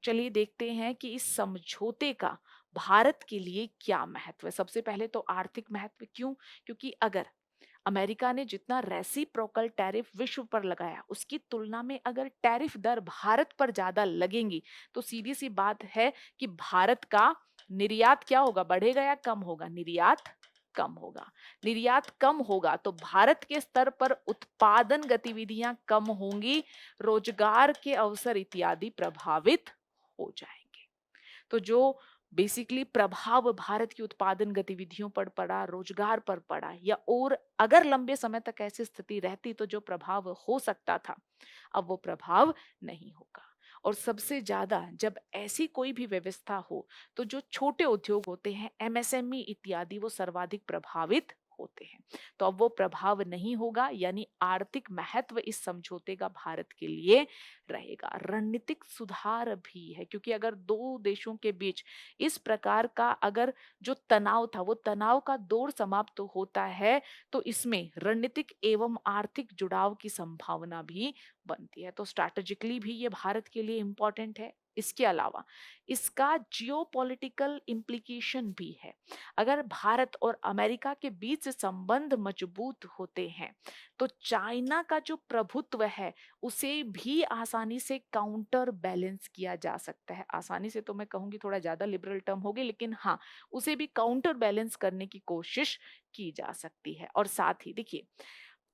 चलिए देखते हैं कि इस समझौते का भारत के लिए क्या महत्व है। सबसे पहले तो आर्थिक महत्व। क्यों? क्योंकि अगर अमेरिका ने जितना रेसिप्रोकल टैरिफ विश्व पर लगाया उसकी तुलना में अगर टैरिफ दर भारत पर ज्यादा लगेंगी तो सीधी सी बात है कि भारत का निर्यात क्या होगा, बढ़ेगा या कम होगा? निर्यात कम होगा। निर्यात कम होगा तो भारत के स्तर पर उत्पादन गतिविधियां कम होंगी, रोजगार के अवसर इत्यादि प्रभावित हो जाएंगे। तो जो बेसिकली प्रभाव भारत की उत्पादन गतिविधियों पर पड़ा, रोजगार पर पड़ा, या और अगर लंबे समय तक ऐसी स्थिति रहती तो जो प्रभाव हो सकता था अब वो प्रभाव नहीं होगा। और सबसे ज्यादा जब ऐसी कोई भी व्यवस्था हो तो जो छोटे उद्योग होते हैं, एमएसएमई इत्यादि, वो सर्वाधिक प्रभावित होते हैं। तो अब वो प्रभाव नहीं होगा, यानी आर्थिक महत्व इस समझौते का भारत के लिए रहेगा। रणनीतिक सुधार भी है, क्योंकि अगर दो देशों के बीच इस प्रकार का अगर जो तनाव था वो तनाव का दौर समाप्त होता है तो इसमें रणनीतिक एवं आर्थिक जुड़ाव की संभावना भी बनती है। तो स्ट्रैटेजिकली भी ये भारत के लिए इंपॉर्टेंट है। इसके अलावा इसका जियोपॉलिटिकल इम्प्लीकेशन भी है। अगर भारत और अमेरिका के बीच संबंध मजबूत होते हैं तो चाइना का जो प्रभुत्व है उसे भी आसानी से काउंटर बैलेंस किया जा सकता है। आसानी से तो मैं कहूंगी थोड़ा ज्यादा लिबरल टर्म होगी, लेकिन हाँ, उसे भी काउंटर बैलेंस करने की कोशिश की जा सकती है। और साथ ही देखिए,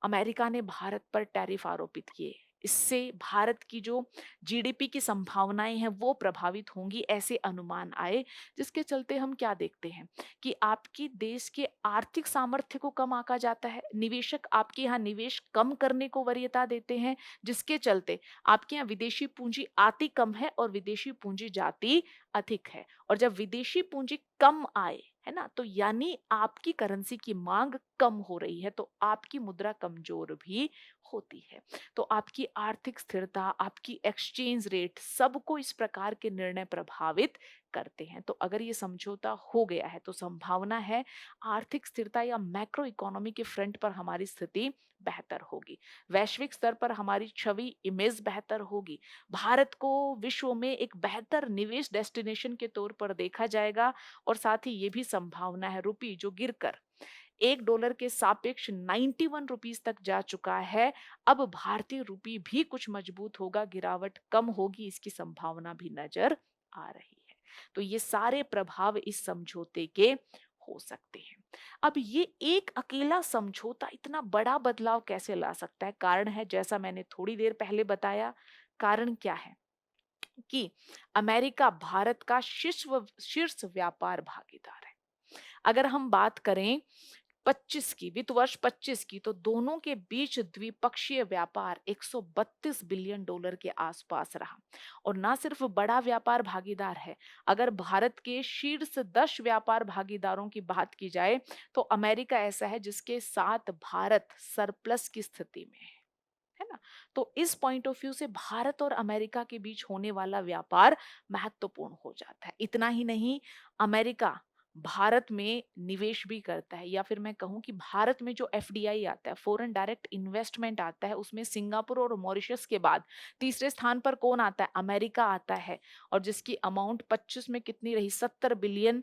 अमेरिका ने भारत पर टैरिफ आरोपित किए, इससे भारत की जो जीडीपी की संभावनाएं हैं वो प्रभावित होंगी, ऐसे अनुमान आए। जिसके चलते हम क्या देखते हैं कि आपकी देश के आर्थिक सामर्थ्य को कम आंका जाता है, निवेशक आपके यहाँ निवेश कम करने को वरीयता देते हैं, जिसके चलते आपके यहाँ विदेशी पूंजी आती कम है और विदेशी पूंजी जाती अधिक है। और जब विदेशी पूंजी कम आए, है ना, तो यानी आपकी करेंसी की मांग कम हो रही है, तो आपकी मुद्रा कमजोर भी होती है। तो आपकी आर्थिक स्थिरता, आपकी एक्सचेंज रेट, सबको इस प्रकार के निर्णय प्रभावित करते हैं। तो अगर ये समझौता हो गया है तो संभावना है आर्थिक स्थिरता या मैक्रो इकोनॉमी के फ्रंट पर हमारी स्थिति बेहतर होगी, वैश्विक स्तर पर हमारी छवि इमेज बेहतर होगी, भारत को विश्व में एक बेहतर निवेश डेस्टिनेशन के तौर पर देखा जाएगा। और साथ ही ये भी संभावना है रुपी जो गिरकर $1 के सापेक्ष 91 रुपीस तक जा चुका है, अब भारतीय रुपी भी कुछ मजबूत होगा, गिरावट कम होगी, इसकी संभावना भी नजर आ रही है। तो ये सारे प्रभाव इस समझौते के हो सकते हैं। अब ये एक अकेला समझौता इतना बड़ा बदलाव कैसे ला सकता है? कारण है जैसा मैंने थोड़ी देर पहले बताया। कारण क्या है कि अमेरिका भारत का शीर्ष व्यापार भागीदार है। अगर हम बात करें 25 की, वित्त वर्ष 25 की, तो दोनों के बीच द्विपक्षीय व्यापार $132 बिलियन के आसपास रहा। और ना सिर्फ बड़ा व्यापार भागीदार है, अगर भारत के शीर्ष 10 व्यापार भागीदारों की बात की जाए तो अमेरिका ऐसा है जिसके साथ भारत सरप्लस की स्थिति में है ना। तो इस पॉइंट ऑफ व्यू से भारत और अमेरिका के बीच होने वाला व्यापार महत्वपूर्ण हो जाता है। इतना ही नहीं, अमेरिका भारत में निवेश भी करता है, या फिर मैं कहूं कि भारत में जो एफडीआई आता है, फॉरेन डायरेक्ट इन्वेस्टमेंट आता है, उसमें सिंगापुर और मॉरिशस के बाद तीसरे स्थान पर कौन आता है? अमेरिका आता है। और जिसकी अमाउंट 25 में कितनी रही? $70 बिलियन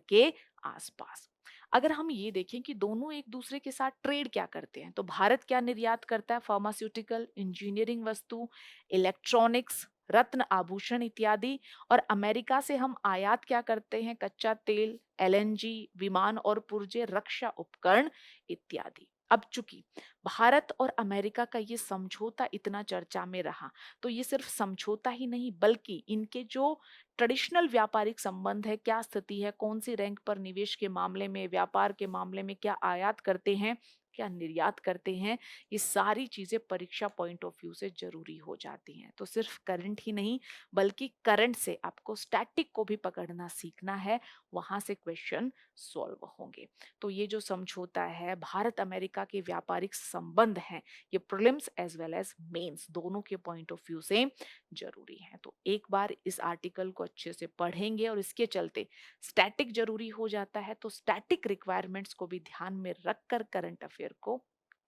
के आसपास। अगर हम ये देखें कि दोनों एक दूसरे के साथ ट्रेड क्या करते हैं, तो भारत क्या निर्यात करता है? फार्मास्यूटिकल, इंजीनियरिंग वस्तु, इलेक्ट्रॉनिक्स, रत्न आभूषण इत्यादि। और अमेरिका से हम आयात क्या करते हैं? कच्चा तेल, एलएनजी, विमान और पुर्जे, रक्षा उपकरण इत्यादि। अब चूंकि भारत और अमेरिका का ये समझौता इतना चर्चा में रहा, तो ये सिर्फ समझौता ही नहीं बल्कि इनके जो ट्रेडिशनल व्यापारिक संबंध है, क्या स्थिति है, कौन सी रैंक पर निवेश के मामले में, व्यापार के मामले में, क्या आयात करते हैं, क्या निर्यात करते हैं, ये सारी चीजें परीक्षा पॉइंट ऑफ व्यू से जरूरी हो जाती हैं। तो सिर्फ करंट ही नहीं बल्कि करंट से आपको स्टैटिक को भी पकड़ना सीखना है, वहां से क्वेश्चन सॉल्व होंगे। तो ये जो समझौता है, भारत अमेरिका के व्यापारिक संबंध हैं, ये prelims as well as mains दोनों के पॉइंट ऑफ व्यू से जरूरी है। तो एक बार इस आर्टिकल को अच्छे से पढ़ेंगे और इसके चलते स्टैटिक जरूरी हो जाता है, तो स्टैटिक रिक्वायरमेंट्स को भी ध्यान में रखकर करंट अफेयर को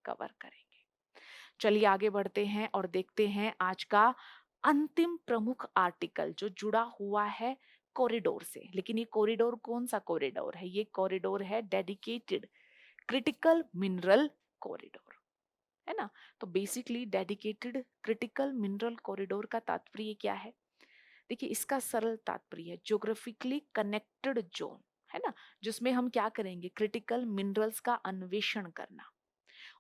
कवर करेंगे। चलिए आगे बढ़ते हैं और देखते हैं आज का अंतिम प्रमुख आर्टिकल जो जुड़ा हुआ है कॉरिडोर से। लेकिन ये कॉरिडोर कौन सा कॉरिडोर है? ये कॉरिडोर है डेडिकेटेड क्रिटिकल मिनरल कॉरिडोर, है ना। तो basically dedicated critical mineral corridor का तात्पर्य क्या है? देखिए, इसका सरल तात्पर्य है ज्योग्राफिकली कनेक्टेड जोन, है ना, जिसमें हम क्या करेंगे? क्रिटिकल मिनरल्स का अन्वेषण करना,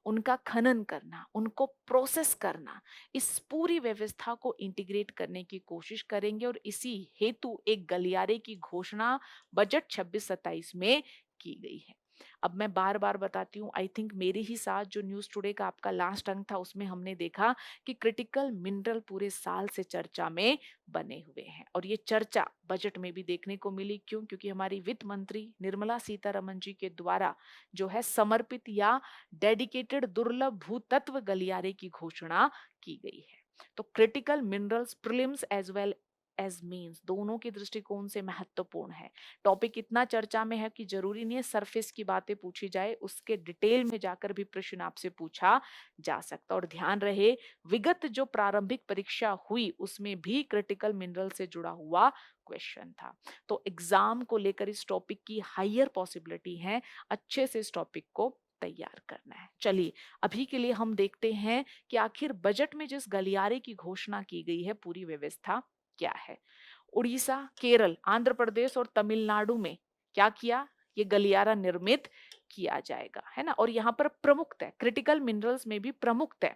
उनका खनन करना, उनको प्रोसेस करना, इस पूरी व्यवस्था को इंटीग्रेट करने की कोशिश करेंगे। और इसी हेतु एक गलियारे की घोषणा बजट 26-27 में की गई है। अब मैं बार बार बताती हूँ, आई थिंक मेरे ही साथ जो न्यूज टुडे का आपका लास्ट अंक था उसमें हमने देखा कि क्रिटिकल मिनरल पूरे साल से चर्चा में बने हुए हैं। और ये चर्चा बजट में भी देखने को मिली। क्यों? क्योंकि हमारी वित्त मंत्री निर्मला सीतारमन जी के द्वारा जो है समर्पित या डेडिकेटेड दुर्लभ भूतत्व गलियारे की घोषणा की गई है। तो critical minerals prelims as well as mains दोनों के दृष्टिकोण से महत्वपूर्ण है। टॉपिक इतना चर्चा में है कि जरूरी नहीं है सरफेस की बातें पूछी जाए, उसके डिटेल में जाकर भी प्रश्न आपसे पूछा जा सकता। और ध्यान रहे, विगत जो प्रारंभिक परीक्षा हुई उसमें भी क्रिटिकल मिनरल से जुड़ा हुआ क्वेश्चन था। तो एग्जाम को लेकर इस टॉपिक की हायर पॉसिबिलिटी है, अच्छे से इस टॉपिक को तैयार करना है। चलिए अभी के लिए हम देखते हैं कि आखिर बजट में जिस गलियारे की घोषणा की गई है पूरी व्यवस्था क्या है। उड़ीसा, केरल, आंध्र प्रदेश और तमिलनाडु में क्या किया? ये गलियारा निर्मित किया जाएगा, है ना। और यहाँ पर प्रमुखतः क्रिटिकल मिनरल्स में भी प्रमुखतः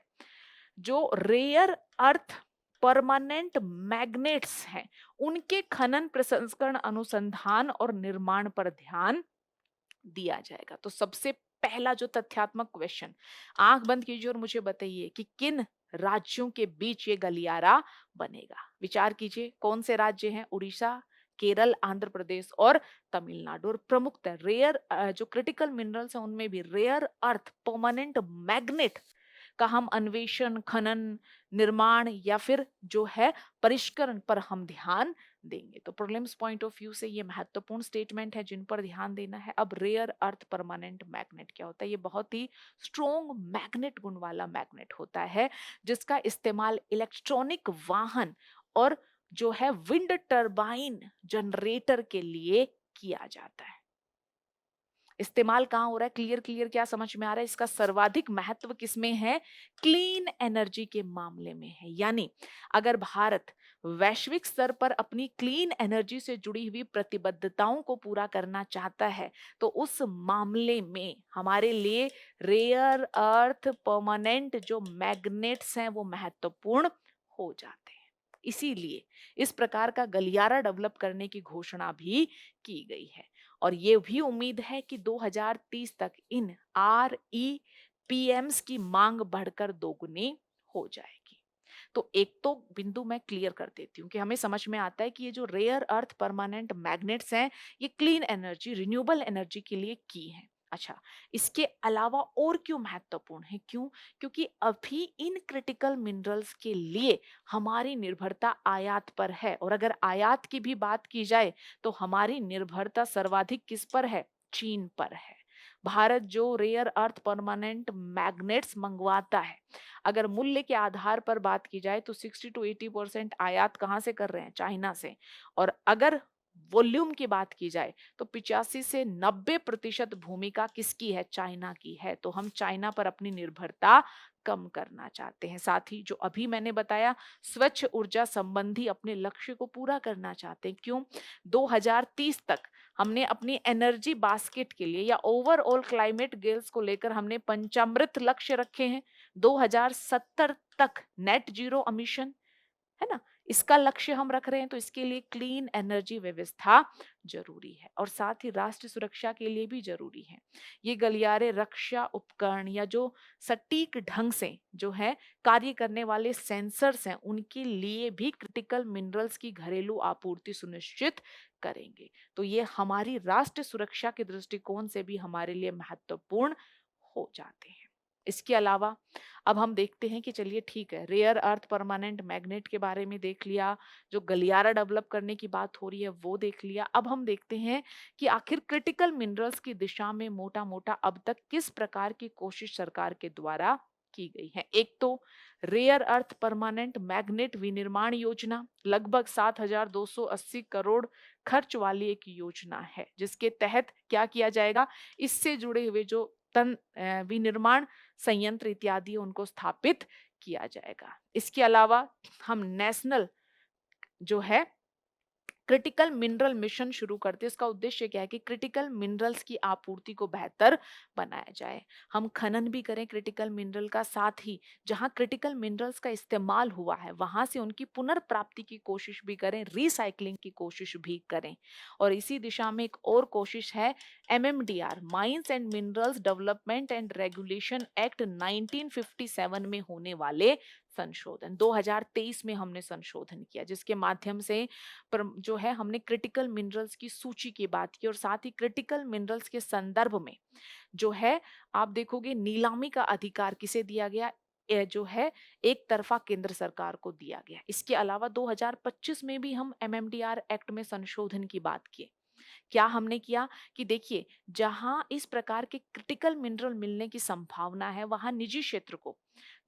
जो रेयर अर्थ परमानेंट मैग्नेट्स हैं, उनके खनन, प्रसंस्करण, अनुसंधान और निर्माण पर ध्यान दिया जाएगा। तो सबसे पहला जो तथ्यात्मक क्वेश्चन, आंख बंद कीजिए और मुझे बताइए कि किन राज्यों के बीच ये गलियारा बनेगा। विचार कीजिए, कौन से राज्य हैं? उड़ीसा, केरल, आंध्र प्रदेश और तमिलनाडु। और प्रमुखतः रेयर जो क्रिटिकल मिनरल्स हैं उनमें भी रेयर अर्थ परमानेंट मैग्नेट का हम अन्वेषण, खनन, निर्माण या फिर जो है परिष्करण पर हम ध्यान देंगे। तो प्रीलिम्स पॉइंट ऑफ व्यू से ये महत्वपूर्ण स्टेटमेंट है जिन पर ध्यान देना है। अब रेयर अर्थ परमानेंट मैग्नेट क्या होता है? ये बहुत ही स्ट्रॉन्ग मैग्नेट गुण वाला मैग्नेट होता है जिसका इस्तेमाल इलेक्ट्रॉनिक वाहन और जो है विंड टरबाइन जनरेटर के लिए किया जाता है। इस्तेमाल कहाँ हो रहा है? क्लियर क्लियर क्या समझ में आ रहा है? इसका सर्वाधिक महत्व किसमें है? क्लीन एनर्जी के मामले में है। यानी अगर भारत वैश्विक स्तर पर अपनी क्लीन एनर्जी से जुड़ी हुई प्रतिबद्धताओं को पूरा करना चाहता है तो उस मामले में हमारे लिए रेयर अर्थ परमानेंट जो मैग्नेट्स हैं वो महत्वपूर्ण हो जाते हैं। इसीलिए इस प्रकार का गलियारा डेवलप करने की घोषणा भी की गई है और ये भी उम्मीद है कि 2030 तक इन REPMs की मांग बढ़कर दोगुनी हो जाएगी। तो एक तो बिंदु मैं क्लियर कर देती हूँ कि हमें समझ में आता है कि ये जो रेयर अर्थ परमानेंट मैग्नेट्स हैं ये क्लीन एनर्जी, रिन्यूएबल एनर्जी के लिए की हैं। अच्छा, इसके अलावा और क्यों महत्वपूर्ण है? क्यों? क्योंकि अभी इन क्रिटिकल मिनरल्स के लिए हमारी निर्भरता आयात पर है और अगर आयात की भी बात की जाए तो हमारी निर्भरता सर्वाधिक किस पर है? चीन पर है। भारत जो रेयर अर्थ परमानेंट मैग्नेट्स मंगवाता है, अगर मूल्य के आधार पर बात की जाए तो 60 to 80% आयात कहां से कर रहे हैं? चाइना से। और अगर वॉल्यूम की बात की जाए तो 85 से 90% भूमिका किसकी है? चाइना की है। तो हम चाइना पर अपनी निर्भरता कम करना चाहते हैं। साथ ही जो अभी मैंने बताया स्वच्छ ऊर्जा संबंधी अपने लक्ष्य को पूरा करना चाहते हैं। क्यों? 2030 तक हमने अपनी एनर्जी बास्केट के लिए या ओवरऑल क्लाइमेट गोल्स को लेकर हमने पंचामृत लक्ष्य रखे हैं। 2070 तक नेट जीरो एमिशन, है ना, इसका लक्ष्य हम रख रहे हैं। तो इसके लिए क्लीन एनर्जी व्यवस्था जरूरी है और साथ ही राष्ट्र सुरक्षा के लिए भी जरूरी है। ये गलियारे रक्षा उपकरण या जो सटीक ढंग से जो है कार्य करने वाले सेंसर्स हैं उनके लिए भी क्रिटिकल मिनरल्स की घरेलू आपूर्ति सुनिश्चित करेंगे। तो ये हमारी राष्ट्र सुरक्षा के दृष्टिकोण से भी हमारे लिए महत्वपूर्ण हो जाते हैं। इसके अलावा अब हम देखते हैं कि चलिए ठीक है, रेयर अर्थ परमानेंट मैग्नेट के बारे में देख लिया, जो गलियारा डेवलप करने की बात हो रही है वो देख लिया। अब हम देखते हैं कि आखिर क्रिटिकल मिनरल्स की दिशा में मोटा मोटा अब तक किस प्रकार की कोशिश सरकार के द्वारा की गई है। एक तो रेयर अर्थ परमानेंट मैग्नेट विनिर्माण योजना लगभग 7,280 करोड़ खर्च वाली एक योजना है जिसके तहत क्या किया जाएगा? इससे जुड़े हुए जो विनिर्माण संयंत्र इत्यादि उनको स्थापित किया जाएगा। इसके अलावा हम नेशनल जो है क्रिटिकल मिनरल मिशन शुरू करते हैं। इसका उद्देश्य क्या है कि क्रिटिकल मिनरल्स की आपूर्ति को बेहतर बनाया जाए। हम खनन भी करें क्रिटिकल मिनरल का, साथ ही जहां क्रिटिकल मिनरल्स का इस्तेमाल हुआ है वहां से उनकी पुनर्प्राप्ति की कोशिश भी करें, रिसाइकलिंग की कोशिश भी करें। और इसी दिशा में एक और कोशिश है MMDR, mines and minerals development and regulation act 1957 में होने वाले संशोधन। 2023 में हमने संशोधन किया जिसके माध्यम से जो है हमने क्रिटिकल मिनरल्स की सूची की बात की और साथ ही क्रिटिकल मिनरल्स के संदर्भ में जो है आप देखोगे नीलामी का अधिकार किसे दिया गया? जो है एक तरफा केंद्र सरकार को दिया गया। इसके अलावा 2025 में भी हम MMDR एक्ट में संशोधन की बात की। क्या हमने किया कि देखिए, जहां इस प्रकार के क्रिटिकल मिनरल मिलने की संभावना है वहां निजी क्षेत्र को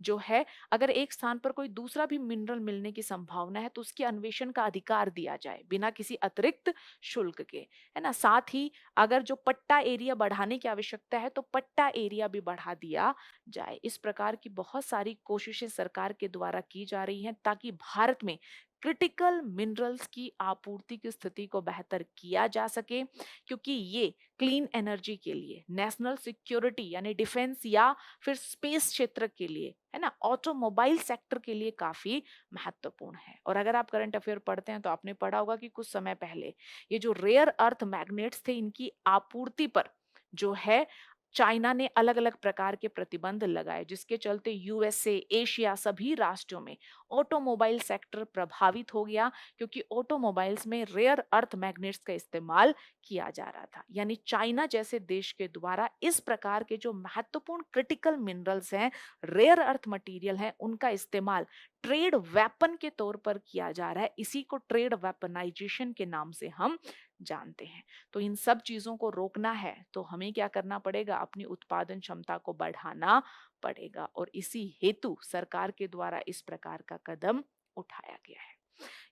जो है अगर एक स्थान पर कोई दूसरा भी मिनरल मिलने की संभावना है तो उसके अन्वेषण का अधिकार दिया जाए बिना किसी अतिरिक्त शुल्क के, है ना। साथ ही अगर जो पट्टा एरिया बढ़ाने की आवश्यकता है तो पट्टा एरिया भी बढ़ा दिया जाए। इस प्रकार की बहुत सारी कोशिशें सरकार के द्वारा की जा रही हैं ताकि भारत में क्रिटिकल मिनरल्स की आपूर्ति की स्थिति को बेहतर किया जा सके, क्योंकि ये क्लीन एनर्जी के लिए, नेशनल सिक्योरिटी यानी डिफेंस या फिर स्पेस क्षेत्र के लिए, है ना, ऑटोमोबाइल सेक्टर के लिए काफी महत्वपूर्ण है। और अगर आप करंट अफेयर पढ़ते हैं तो आपने पढ़ा होगा कि कुछ समय पहले ये जो रेयर अर्थ मैग्नेट्स थे, इनकी आपूर्ति पर जो है चाइना ने अलग अलग प्रकार के प्रतिबंध लगाए, जिसके चलते यूएसए, एशिया सभी राष्ट्रों में ऑटोमोबाइल सेक्टर प्रभावित हो गया, क्योंकि ऑटोमोबाइल्स में रेयर अर्थ मैग्नेट्स का इस्तेमाल किया जा रहा था। यानी चाइना जैसे देश के द्वारा इस प्रकार के जो महत्वपूर्ण क्रिटिकल मिनरल्स हैं, रेयर अर्थ मटेरियल हैं, उनका इस्तेमाल ट्रेड वेपन के तौर पर किया जा रहा है। इसी को ट्रेड वेपनाइजेशन के नाम से हम जानते हैं। तो इन सब चीजों को रोकना है तो हमें क्या करना पड़ेगा, अपनी उत्पादन क्षमता को बढ़ाना पड़ेगा, और इसी हेतु सरकार के द्वारा इस प्रकार का कदम उठाया गया है।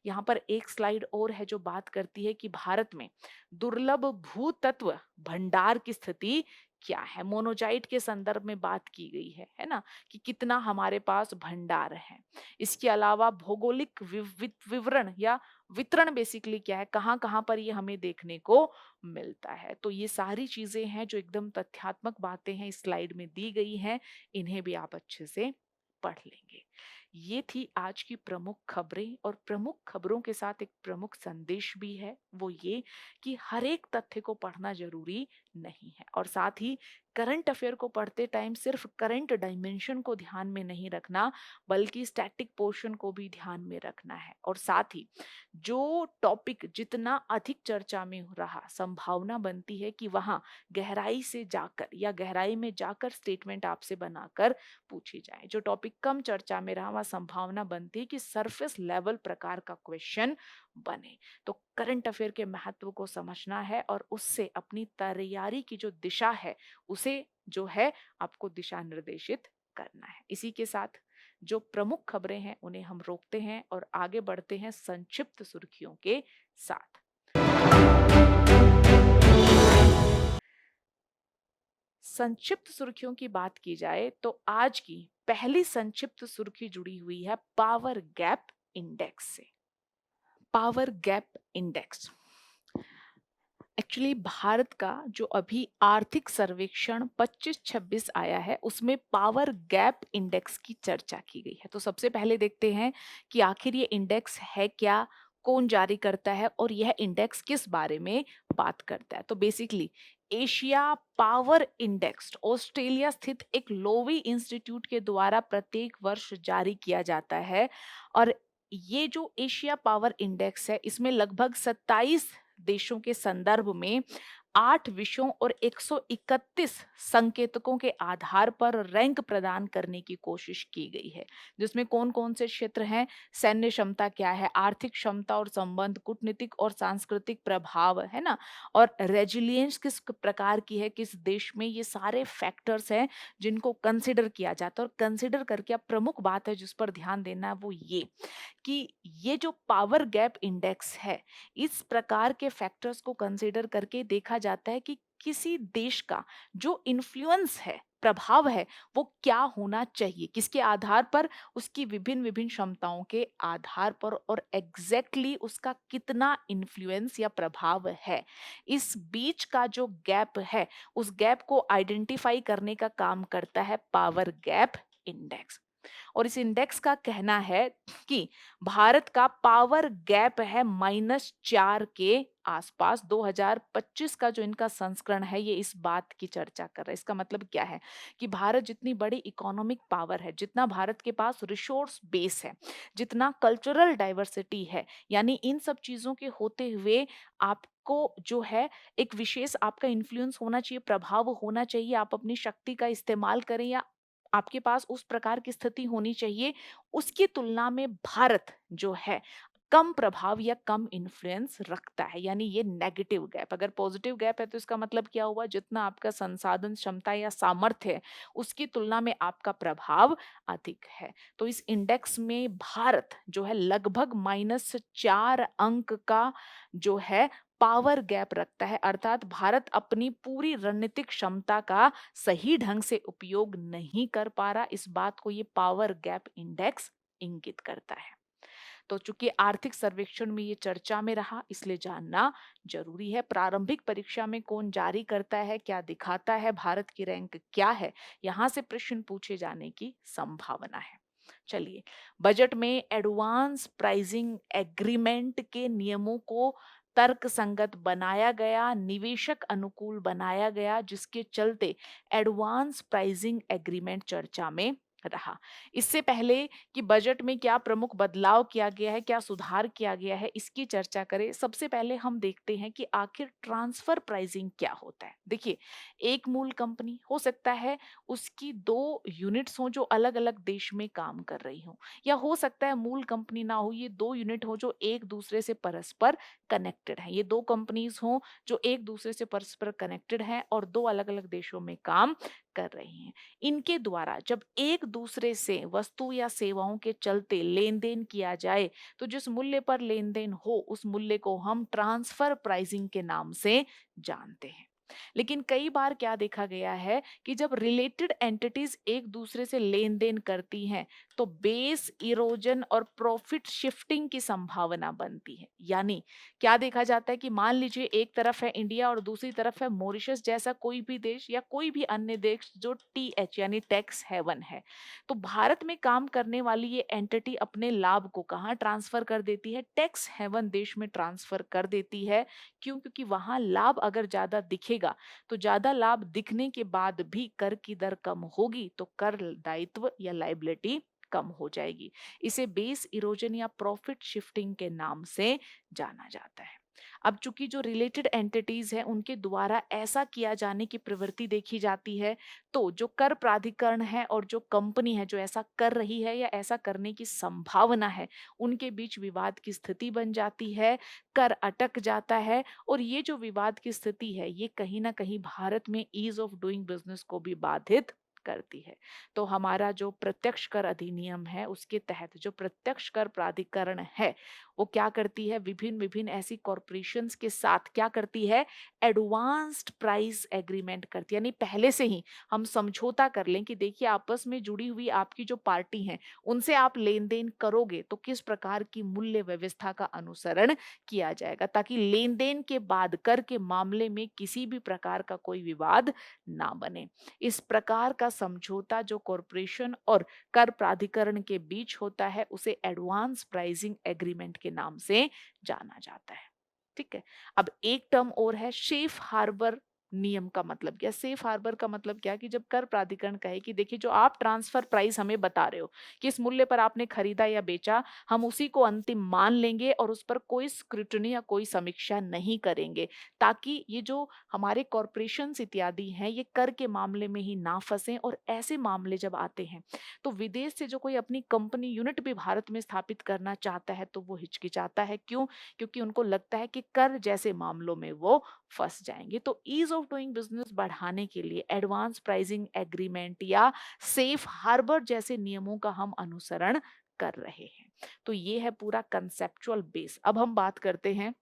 यहाँ पर एक स्लाइड और है जो बात करती है कि भारत में दुर्लभ भूतत्व भंडार की स्थिति क्या है। मोनोजाइट के संदर्भ में बात की गई है ना, कि कितना हमारे पास भंडार है। इसके अलावा भौगोलिक विवरण या वितरण बेसिकली क्या है, कहाँ कहाँ पर ये हमें देखने को मिलता है। तो ये सारी चीजें हैं जो एकदम तथ्यात्मक बातें हैं, इस स्लाइड में दी गई हैं, इन्हें भी आप अच्छे से पढ़ लेंगे। ये थी आज की प्रमुख खबरें, और प्रमुख खबरों के साथ एक प्रमुख संदेश भी है, वो ये कि हर एक तथ्य को पढ़ना जरूरी नहीं है, और साथ ही करंट अफेयर को पढ़ते टाइम सिर्फ करंट डायमेंशन को ध्यान में नहीं रखना, बल्कि स्टैटिक पोर्शन को भी ध्यान में रखना है। और साथ ही जो टॉपिक जितना अधिक चर्चा में हो रहा, संभावना बनती है कि वहां गहराई से जाकर या गहराई में जाकर स्टेटमेंट आपसे बनाकर पूछी जाए। जो टॉपिक कम चर्चा में रहा, वहां संभावना बनती है कि सरफेस लेवल प्रकार का क्वेश्चन बने। तो करंट अफेयर के महत्व को समझना है और उससे अपनी तैयारी की जो दिशा है उसे जो है आपको दिशा निर्देशित करना है। इसी के साथ जो प्रमुख खबरें हैं उन्हें हम रोकते हैं और आगे बढ़ते हैं संक्षिप्त सुर्खियों के साथ। संक्षिप्त सुर्खियों की बात की जाए तो आज की पहली संक्षिप्त सुर्खी जुड़ी हुई है पावर गैप इंडेक्स से। Power gap index actually Bharat का जो अभी आर्थिक सर्वेक्षण 25-26 आया है, उसमें पावर गैप इंडेक्स की चर्चा की गई है। तो सबसे पहले देखते हैं कि आखिर ये इंडेक्स है क्या, कौन जारी करता है और यह इंडेक्स किस बारे में बात करता है। तो basically Asia power index Australia स्थित एक लोवी इंस्टीट्यूट के द्वारा प्रत्येक वर्ष जारी किया जाता है, और ये जो एशिया पावर इंडेक्स है, इसमें लगभग 27 देशों के संदर्भ में 8 विषयों और 131 संकेतकों के आधार पर रैंक प्रदान करने की कोशिश की गई है, जिसमें कौन कौन से क्षेत्र हैं, सैन्य क्षमता क्या है, आर्थिक क्षमता और संबंध, कूटनीतिक और सांस्कृतिक प्रभाव, है ना, और रेजिलियंस किस प्रकार की है किस देश में, ये सारे फैक्टर्स हैं जिनको कंसिडर किया जाता है। और कंसिडर करके अब प्रमुख बात है जिस पर ध्यान देना है वो ये कि ये जो पावर गैप इंडेक्स है, इस प्रकार के फैक्टर्स को कंसीडर करके देखा जाता है कि किसी देश का जो इन्फ्लुएंस है, प्रभाव है, वो क्या होना चाहिए, किसके आधार पर, उसकी विभिन्न विभिन्न क्षमताओं के आधार पर, और एग्जैक्टली उसका कितना इन्फ्लुएंस या प्रभाव है, इस बीच का जो गैप है, उस गैप को आइडेंटिफाई करने का काम करता है पावर गैप इंडेक्स। और इस इंडेक्स का कहना है कि भारत का पावर गैप है -4 के आसपास। 2025 का जो इनका संस्करण है ये इस बात की चर्चा कर रहा है। इसका मतलब क्या है कि भारत जितनी बड़ी इकोनॉमिक पावर है, जितना भारत के पास रिसोर्स बेस है, जितना कल्चरल डाइवर्सिटी है, यानी इन सब चीजों के होते हुए आपको जो है एक विशेष आपका इन्फ्लुएंस होना चाहिए, प्रभाव होना चाहिए, आप अपनी शक्ति का इस्तेमाल करें या आपके पास उस प्रकार की स्थिति होनी चाहिए, उसकी तुलना में भारत जो है कम प्रभाव या कम इन्फ्लुएंस रखता है, यानी ये नेगेटिव गैप। अगर पॉजिटिव गैप है तो इसका मतलब क्या हुआ, जितना आपका संसाधन क्षमता या सामर्थ्य है उसकी तुलना में आपका प्रभाव अधिक है। तो इस इंडेक्स में भारत जो है लगभग -4 अंक का जो है पावर गैप रखता है, अर्थात भारत अपनी पूरी रणनीतिक क्षमता का सही ढंग से उपयोग नहीं कर पा रहा। इस बात को ये पावर गैप इंडेक्स इंगित करता है। तो चूंकि आर्थिक सर्वेक्षण में ये चर्चा में रहा, इसलिए जानना जरूरी है। प्रारंभिक परीक्षा में कौन जारी करता है, क्या दिखाता है, भारत की रैंक क्या है, यहाँ से प्रश्न पूछे जाने की संभावना है। चलिए, बजट में एडवांस प्राइसिंग एग्रीमेंट के नियमों को तर्क संगत बनाया गया, निवेशक अनुकूल बनाया गया, जिसके चलते एडवांस प्राइसिंग एग्रीमेंट चर्चा में रहा। इससे पहले कि बजट में क्या प्रमुख बदलाव किया गया है, क्या सुधार किया गया है, इसकी चर्चा करें, सबसे पहले हम देखते हैं कि आखिर ट्रांसफर प्राइसिंग क्या होता है। देखिए, एक मूल कंपनी हो सकता है, उसकी दो यूनिट्स हो जो अलग अलग देश में काम कर रही हो, या हो सकता है मूल कंपनी ना हो, ये दो यूनिट हो जो एक दूसरे से परस्पर कनेक्टेड है। ये दो कंपनीज हो जो एक दूसरे से परस्पर कनेक्टेड हैं और दो अलग अलग देशों में काम कर रही हैं। इनके द्वारा जब एक दूसरे से वस्तु या सेवाओं के चलते लेन देन किया जाए, तो जिस मूल्य पर लेन देन हो उस मूल्य को हम ट्रांसफर प्राइसिंग के नाम से जानते हैं। लेकिन कई बार क्या देखा गया है कि जब रिलेटेड एंटिटीज एक दूसरे से लेन देन करती हैं, तो बेस इरोजन और प्रॉफिट शिफ्टिंग की संभावना बनती है। यानी क्या देखा जाता है कि मान लीजिए एक तरफ है इंडिया और दूसरी तरफ है मॉरिशस जैसा कोई भी देश या कोई भी अन्य देश जो टीएच यानी टैक्स हेवन है। तो भारत में काम करने वाली ये एंटिटी अपने लाभ को कहाँ ट्रांसफर कर देती है? टैक्स हेवन देश में ट्रांसफर कर देती है। क्यों? क्योंकि वहां लाभ अगर ज्यादा दिखेगा, तो ज्यादा लाभ दिखने के बाद भी कर की दर कम होगी, तो कर दायित्व या लाइबिलिटी कम हो जाएगी। इसे बेस इरोजन या प्रॉफिट शिफ्टिंग के नाम से जाना जाता है। अब चूंकि जो रिलेटेड एंटिटीज हैं उनके द्वारा ऐसा किया जाने की प्रवृत्ति देखी जाती है, तो जो कर प्राधिकरण है और जो कंपनी है जो ऐसा कर रही है या ऐसा करने की संभावना है, उनके बीच विवाद की स्थिति बन जाती है, कर अटक जाता है। और ये जो विवाद की स्थिति है, ये कहीं ना कहीं भारत में ईज ऑफ डूइंग बिजनेस को भी बाधित करती है। तो हमारा जो प्रत्यक्ष कर अधिनियम है, उसके तहत जो प्रत्यक्ष कर प्राधिकरण है, वो क्या करती है? विभिन्न विभिन्न ऐसी कॉरपोरेशंस के साथ क्या करती है? एडवांस्ड प्राइस एग्रीमेंट करती है। यानी पहले से ही हम समझौता कर लें कि देखिए, आपस में जुड़ी हुई आपकी जो पार्टी है, उनसे आप लेन देन करोगे तो किस प्रकार की मूल्य व्यवस्था का अनुसरण किया जाएगा, ताकि लेन देन के बाद कर के मामले में किसी भी प्रकार का कोई विवाद ना बने। इस प्रकार का समझौता जो कॉरपोरेशन और कर प्राधिकरण के बीच होता है, उसे एडवांस प्राइसिंग एग्रीमेंट के नाम से जाना जाता है। ठीक है। अब एक टर्म और है, सेफ हार्बर नियम का मतलब क्या? सेफ हार्बर का मतलब क्या? कि जब कर प्राधिकरण कहे कि देखिए, जो आप ट्रांसफर प्राइस हमें बता रहे हो, किस मूल्य पर आपने खरीदा या बेचा, हम उसी को अंतिम मान लेंगे और उस पर कोई स्क्रूटनी या कोई समीक्षा नहीं करेंगे, ताकि ये जो हमारे कॉरपोरेशंस इत्यादि हैं, ये कर के मामले में ही ना फंसे। और ऐसे मामले जब आते हैं, तो विदेश से जो कोई अपनी कंपनी यूनिट भी भारत में स्थापित करना चाहता है, तो वो हिचकिचाता है। क्यों? क्योंकि उनको लगता है कि कर जैसे मामलों में वो फंस जाएंगे। तो ईज ऑफ डूइंग बिजनेस बढ़ाने के लिए एडवांस प्राइसिंग एग्रीमेंट या सेफ हार्बर जैसे नियमों का हम अनुसरण कर रहे हैं। तो ये है पूरा कंसेप्चुअल बेस। अब हम बात करते हैं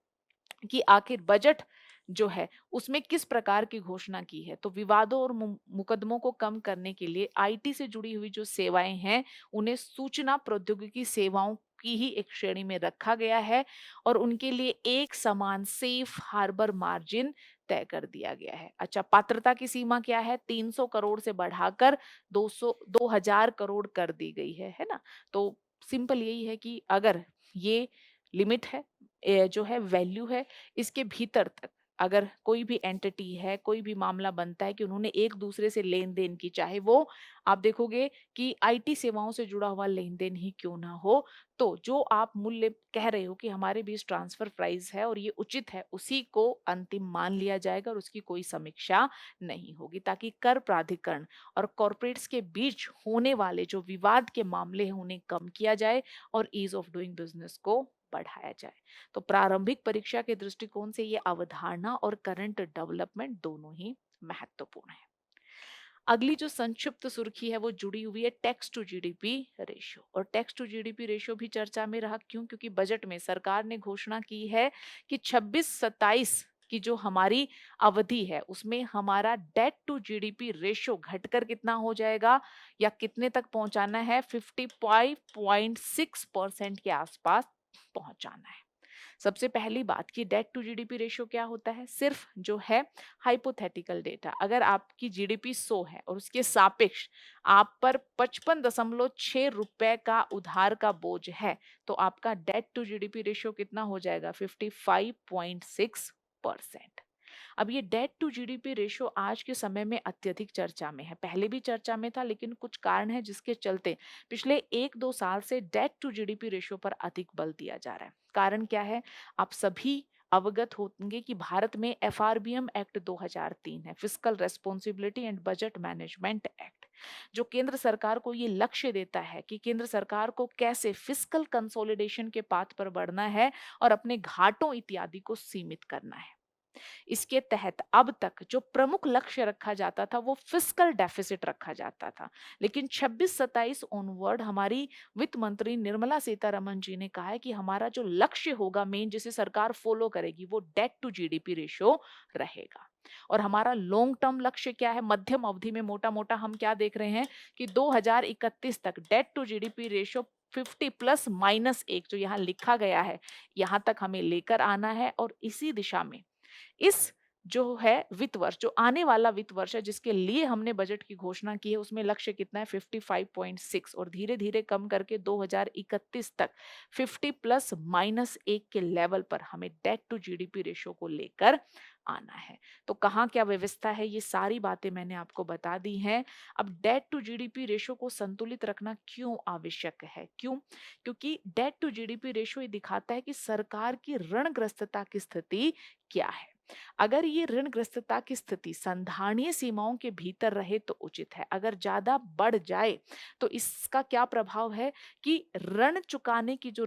कि आखिर बजट जो है उसमें किस प्रकार की घोषणा की है। तो विवादों और मुकदमों को कम करने के लिए आईटी से जुड़ी हुई जो सेवाएं हैं, उन्हें सूचना प्रौद्योगिकी सेवाओं की ही एक श्रेणी में रखा गया है और उनके लिए एक समान सेफ हार्बर मार्जिन तय कर दिया गया है। अच्छा, पात्रता की सीमा क्या है? 300 करोड़ से बढ़ाकर 2000 करोड़ कर दी गई है ना। तो सिंपल यही है कि अगर ये लिमिट है, जो है वैल्यू है, इसके भीतर तक अगर कोई भी एंटिटी है, कोई भी मामला बनता है कि उन्होंने एक दूसरे से लेन देन की, चाहे वो आप देखोगे कि आईटी सेवाओं से जुड़ा हुआ लेन देन ही क्यों ना हो, तो जो आप मूल्य कह रहे हो कि हमारे बीच ट्रांसफर प्राइस है और ये उचित है, उसी को अंतिम मान लिया जाएगा और उसकी कोई समीक्षा नहीं होगी, ताकि कर प्राधिकरण और कॉरपोरेट्स के बीच होने वाले जो विवाद के मामले हैं उन्हें कम किया जाए और ईज ऑफ डूइंग बिजनेस को बढ़ाया जाए। तो प्रारंभिक परीक्षा के दृष्टिकोण से ये अवधारणा और करंट डेवलपमेंट दोनों ही महत्वपूर्ण है। अगली जो संक्षिप्त सुर्खी है वो जुड़ी हुई है टैक्स टू जीडीपी रेशियो। और टैक्स टू जीडीपी रेशियो भी चर्चा में रहा। क्यों? क्योंकि बजट में सरकार ने घोषणा की है कि 26-27 की जो हमारी अवधि है, उसमें हमारा डेट टू जीडीपी रेशियो घटकर कितना हो जाएगा या कितने तक पहुंचाना है? 55.6% के आसपास पहुंचाना है। सबसे पहली बात कि डेट टू जीडीपी रेशियो क्या होता है, सिर्फ जो है हाइपोथेटिकल डेटा। अगर आपकी जीडीपी 100 है और उसके सापेक्ष आप पर 55.6 रुपए का उधार का बोझ है, तो आपका डेट टू जीडीपी रेशियो कितना हो जाएगा, 55.6%। अब ये डेट टू जीडीपी रेशो आज के समय में अत्यधिक चर्चा में है, पहले भी चर्चा में था, लेकिन कुछ कारण है जिसके चलते पिछले 1-2 साल से डेट टू जीडीपी रेशो पर अधिक बल दिया जा रहा है। कारण क्या है, आप सभी अवगत होंगे कि भारत में एफआरबीएम एक्ट 2003 है, fiscal responsibility and budget management act, जो केंद्र सरकार को ये लक्ष्य देता है कि केंद्र सरकार को कैसे फिस्कल कंसोलिडेशन के पाथ पर बढ़ना है और अपने घाटों इत्यादि को सीमित करना है। इसके तहत अब तक जो प्रमुख लक्ष्य रखा जाता था वो फिस्कल डेफिसिट रखा जाता था, लेकिन 26-27 ऑनवर्ड हमारी वित्त मंत्री निर्मला सीतारमण जी ने कहा है कि हमारा जो लक्ष्य होगा मेन, जिसे सरकार फॉलो करेगी, वो डेट टू जीडीपी रेशियो रहेगा। और हमारा लॉन्ग टर्म लक्ष्य क्या है, मध्यम अवधि में मोटा मोटा हम क्या देख रहे हैं कि 2031 तक debt to GDP ratio 50 plus minus 1 जो यहाँ लिखा गया है, यहाँ तक हमें लेकर आना है। और इसी दिशा में इस जो है वित्त वर्ष, जो आने वाला वित्त वर्ष है, जिसके लिए हमने बजट की घोषणा की है, उसमें लक्ष्य कितना है, 55.6, और धीरे धीरे कम करके 2031 तक 50 प्लस माइनस 1 के लेवल पर हमें डेट टू जीडीपी रेशो को लेकर आना है। तो कहाँ क्या व्यवस्था है, ये सारी बातें मैंने आपको बता दी हैं। अब डेट टू जीडीपी रेशो को संतुलित रखना क्यों आवश्यक है, क्यों, क्योंकि डेट टू जीडीपी रेशो ये दिखाता है कि सरकार की ऋणग्रस्तता की स्थिति क्या है। अगर ये ऋणग्रस्तता की स्थिति संधारणीय सीमाओं के भीतर रहे तो उचित है, अगर ज्यादा बढ़ जाए तो इसका क्या प्रभाव है कि ऋण चुकाने की जो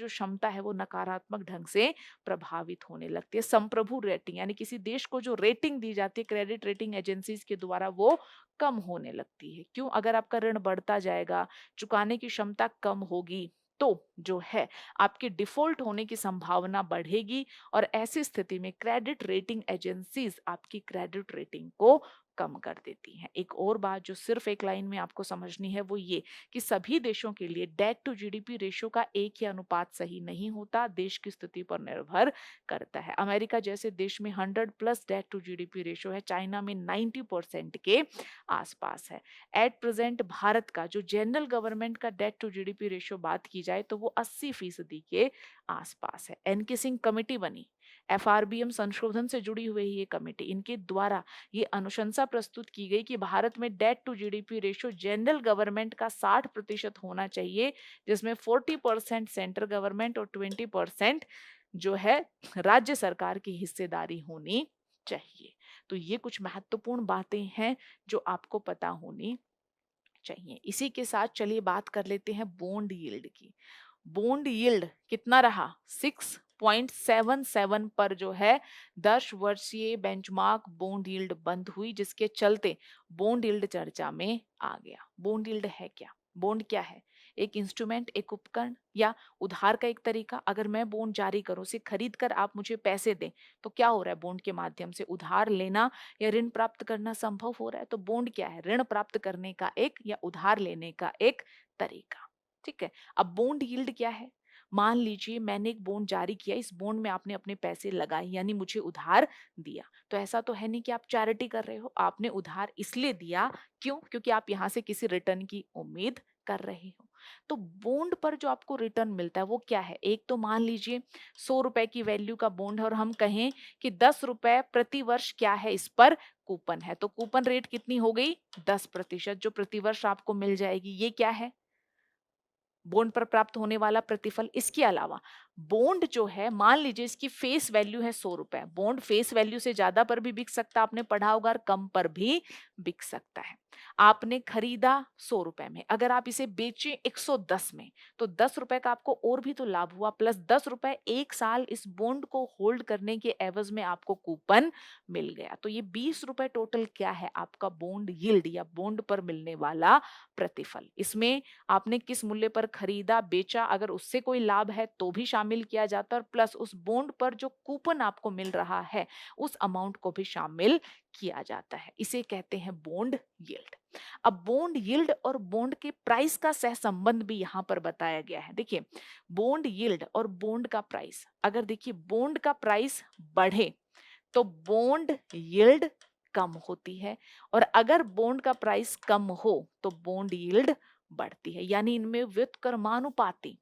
क्षमता है वो नकारात्मक ढंग से प्रभावित होने लगती है। संप्रभु रेटिंग यानी किसी देश को जो रेटिंग दी जाती है क्रेडिट रेटिंग एजेंसीज के द्वारा, वो कम होने लगती है। क्यों, अगर आपका ऋण बढ़ता जाएगा, चुकाने की क्षमता कम होगी, तो जो है आपके डिफॉल्ट होने की संभावना बढ़ेगी, और ऐसी स्थिति में क्रेडिट रेटिंग एजेंसीज आपकी क्रेडिट रेटिंग को कम कर देती हैं। एक और बात जो सिर्फ एक लाइन में आपको समझनी है वो ये कि सभी देशों के लिए डेट टू जीडीपी रेशो का एक ही अनुपात सही नहीं होता, देश की स्थिति पर निर्भर करता है। अमेरिका जैसे देश में 100 plus debt to GDP ratio है, चाइना में 90% के आसपास है। एट प्रेजेंट भारत का जो जनरल गवर्नमेंट का डेट टू जीडीपी रेशो बात की जाए तो वो 80% के आसपास है। एनके सिंह कमेटी बनी, एफआरबीएम संशोधन से जुड़ी हुई ये कमेटी, इनके द्वारा ये अनुशंसा प्रस्तुत की गई कि भारत में debt to GDP ratio general government का 60% होना चाहिए, जिसमें 40% सेंट्रल गवर्नमेंट और 20% जो है राज्य सरकार की हिस्सेदारी होनी चाहिए। तो ये कुछ महत्वपूर्ण बातें हैं जो आपको पता होनी चाहिए। इसी के साथ चलिए बात कर लेते हैं बॉन्ड यील्ड की। बॉन्ड यील्ड कितना रहा, 6.77 पर जो है 10 वर्षीय बेंचमार्क बॉन्ड यील्ड बंद हुई, जिसके चलते बॉन्ड यील्ड चर्चा में आ गया। बॉन्ड यील्ड है क्या, बॉन्ड क्या है, एक इंस्ट्रूमेंट, एक उपकरण या उधार का एक तरीका। अगर मैं बॉन्ड जारी करूं, उसे खरीद कर आप मुझे पैसे दें, तो क्या हो रहा है, बॉन्ड के माध्यम से उधार लेना या ऋण प्राप्त करना संभव हो रहा है। तो बॉन्ड क्या है, ऋण प्राप्त करने का एक या उधार लेने का एक तरीका। ठीक है, अब बॉन्ड यील्ड क्या है, मान लीजिए मैंने एक बॉन्ड जारी किया, इस बॉन्ड में आपने अपने पैसे लगाए यानी मुझे उधार दिया, तो ऐसा तो है नहीं कि आप चैरिटी कर रहे हो, आपने उधार इसलिए दिया, क्यों, क्योंकि आप यहाँ से किसी रिटर्न की उम्मीद कर रहे हो। तो बॉन्ड पर जो आपको रिटर्न मिलता है वो क्या है, एक तो मान लीजिए 100 रुपए की वैल्यू का बॉन्ड है और हम कहें कि 10 रुपए प्रति वर्ष क्या है इस पर कूपन है, तो कूपन रेट कितनी हो गई, 10% जो प्रतिवर्ष आपको मिल जाएगी। ये क्या है, बॉन्ड पर प्राप्त होने वाला प्रतिफल। इसके अलावा बॉन्ड जो है, मान लीजिए इसकी फेस वैल्यू है 100 रुपए, बॉन्ड फेस वैल्यू से ज्यादा पर भी बिक सकता, आपने पढ़ा होगा, और कम पर भी बिक सकता है। आपने खरीदा 100 रुपए में, अगर आप इसे बेचे 110 में, तो 10 रुपए का आपको और भी तो लाभ हुआ, प्लस 10 रुपए एक साल इस बॉन्ड को होल्ड करने के एवज में आपको कूपन मिल गया। तो ये 20 रुपए टोटल क्या है आपका बॉन्ड यील्ड या बॉन्ड पर मिलने वाला प्रतिफल। इसमें आपने किस मूल्य पर खरीदा बेचा, अगर उससे कोई लाभ है तो भी शामिल शामिल किया जाता है और प्लस उस बॉन्ड पर जो कूपन आपको मिल रहा है उस अमाउंट को भी शामिल किया जाता है। इसे कहते हैं बॉन्ड यील्ड। अब बॉन्ड यील्ड और बॉन्ड के प्राइस का सहसंबंध भी यहां पर बताया गया है। देखिए, बॉन्ड यील्ड और बॉन्ड का प्राइस, अगर देखिए बॉन्ड का प्राइस बढ़े तो बॉन्ड यील्ड कम होती है, और अगर बॉन्ड का प्राइस कम हो तो बॉन्ड यील्ड बढ़ती है। यानी इनमें व्युत्क्रमानुपाती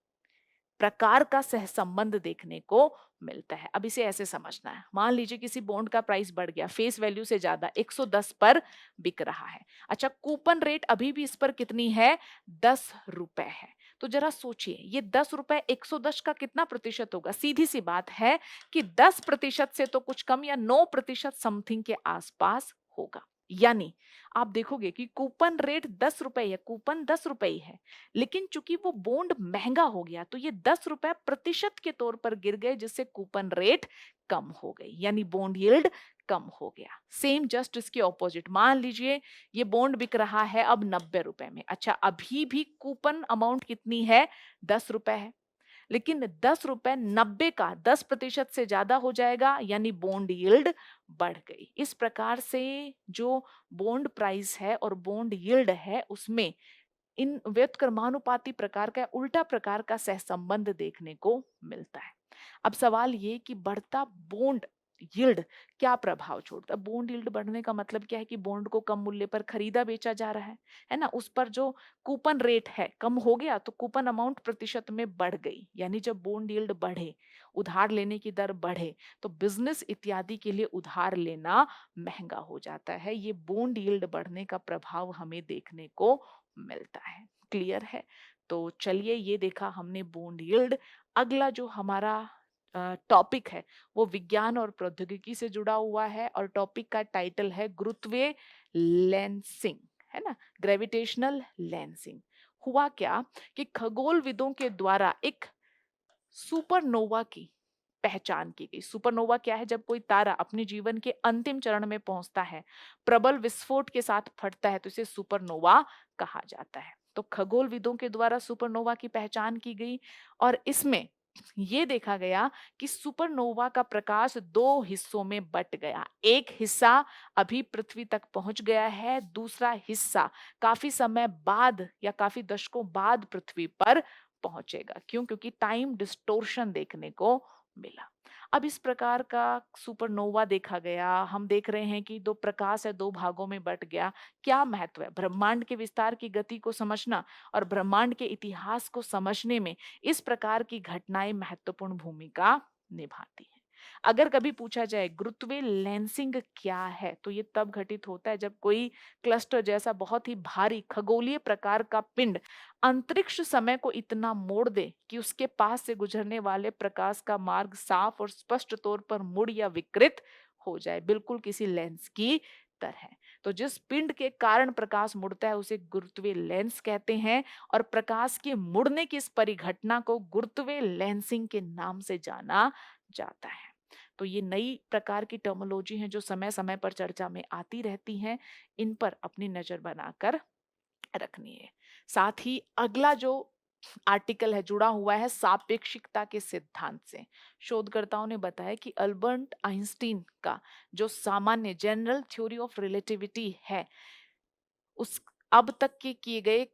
प्रकार का सहसंबंध देखने को मिलता है। अब इसे ऐसे समझना है, मान लीजिए किसी बॉन्ड का प्राइस बढ़ गया, फेस वैल्यू से ज्यादा 110 पर बिक रहा है। अच्छा, कूपन रेट अभी भी इस पर कितनी है? 10 रुपए है। तो जरा सोचिए, ये 10 रुपए 110 का कितना प्रतिशत होगा? सीधी सी बात है कि 10% से तो कुछ कम या 9% समथिंग के आसपास होगा। यानी आप देखोगे कि कूपन रेट 10 रुपए है, कूपन 10 रुपए ही है, लेकिन चूंकि वो बॉन्ड महंगा हो गया तो ये 10 रुपए प्रतिशत के तौर पर गिर गए, जिससे कूपन रेट कम हो गई, यानी बॉन्ड यील्ड कम हो गया। सेम जस्ट इसके ऑपोजिट, मान लीजिए ये बॉन्ड बिक रहा है अब 90 रुपए में। अच्छा, अभी भी कूपन अमाउंट कितनी है? 10 रुपए है, लेकिन 10 रुपए 90 का 10% से ज्यादा हो जाएगा, यानी बॉन्ड यील्ड बढ़ गई। इस प्रकार से जो बॉन्ड प्राइस है और बॉन्ड यील्ड है उसमें इन व्युत्क्रमानुपाती प्रकार का उल्टा प्रकार का सहसंबंध देखने को मिलता है। अब सवाल ये कि बढ़ता बॉन्ड यील्ड क्या प्रभाव छोड़ता है? बॉन्ड यील्ड बढ़ने का मतलब क्या है कि बॉन्ड को कम मूल्य पर खरीदा बेचा जा रहा है ना, उस पर जो कूपन रेट है कम हो गया तो कूपन अमाउंट प्रतिशत में बढ़ गई। यानी जब बॉन्ड यील्ड बढ़े, उधार लेने की दर बढ़े, तो बिजनेस इत्यादि के लिए उधार लेना महंगा हो जाता है। ये बॉन्ड यील्ड बढ़ने का प्रभाव हमें देखने को मिलता है। क्लियर है? तो चलिए, ये देखा हमने बॉन्ड यील्ड। अगला जो हमारा टॉपिक है वो विज्ञान और प्रौद्योगिकी से जुड़ा हुआ है, और टॉपिक का टाइटल है गुरुत्वीय लेंसिंग, है ना, ग्रेविटेशनल लेंसिंग। हुआ क्या कि खगोलविदों के द्वारा एक सुपरनोवा की पहचान की गई। सुपरनोवा क्या है? जब कोई तारा अपने जीवन के अंतिम चरण में पहुंचता है, प्रबल विस्फोट के साथ फटता है, तो इसे सुपरनोवा कहा जाता है। तो खगोलविदों के द्वारा सुपरनोवा की पहचान की गई, और इसमें ये देखा गया कि सुपरनोवा का प्रकाश दो हिस्सों में बट गया। एक हिस्सा अभी पृथ्वी तक पहुंच गया है, दूसरा हिस्सा काफी समय बाद या काफी दशकों बाद पृथ्वी पर पहुंचेगा। क्यों? क्योंकि टाइम डिस्टोर्शन देखने को मिला। अब इस प्रकार का सुपरनोवा देखा गया। हम देख रहे हैं कि दो प्रकाश है, दो भागों में बट गया। क्या महत्व है? ब्रह्मांड के विस्तार की गति को समझना और ब्रह्मांड के इतिहास को समझने में इस प्रकार की घटनाएं महत्वपूर्ण भूमिका निभाती हैं। अगर कभी पूछा जाए गुरुत्वीय लेंसिंग क्या है, तो ये तब घटित होता है जब कोई क्लस्टर जैसा बहुत ही भारी खगोलीय प्रकार का पिंड अंतरिक्ष समय को इतना मोड़ दे कि उसके पास से गुजरने वाले प्रकाश का मार्ग साफ और स्पष्ट तौर पर मुड़ या विकृत हो जाए, बिल्कुल किसी लेंस की तरह। तो जिस पिंड के कारण प्रकाश मुड़ता है उसे गुरुत्वीय लेंस कहते हैं, और प्रकाश के मुड़ने की इस परिघटना को गुरुत्वीय लेंसिंग के नाम से जाना जाता है। तो ये नई प्रकार की टर्मोलॉजी है जो समय समय पर चर्चा में आती रहती हैं, इन पर अपनी नजर बनाकर रखनी है। साथ ही अगला जो आर्टिकल है जुड़ा हुआ है सापेक्षिकता के सिद्धांत से। शोधकर्ताओं ने बताया कि अल्बर्ट आइंस्टीन का जो सामान्य जनरल थ्योरी ऑफ रिलेटिविटी है, उस अब तक के किए गए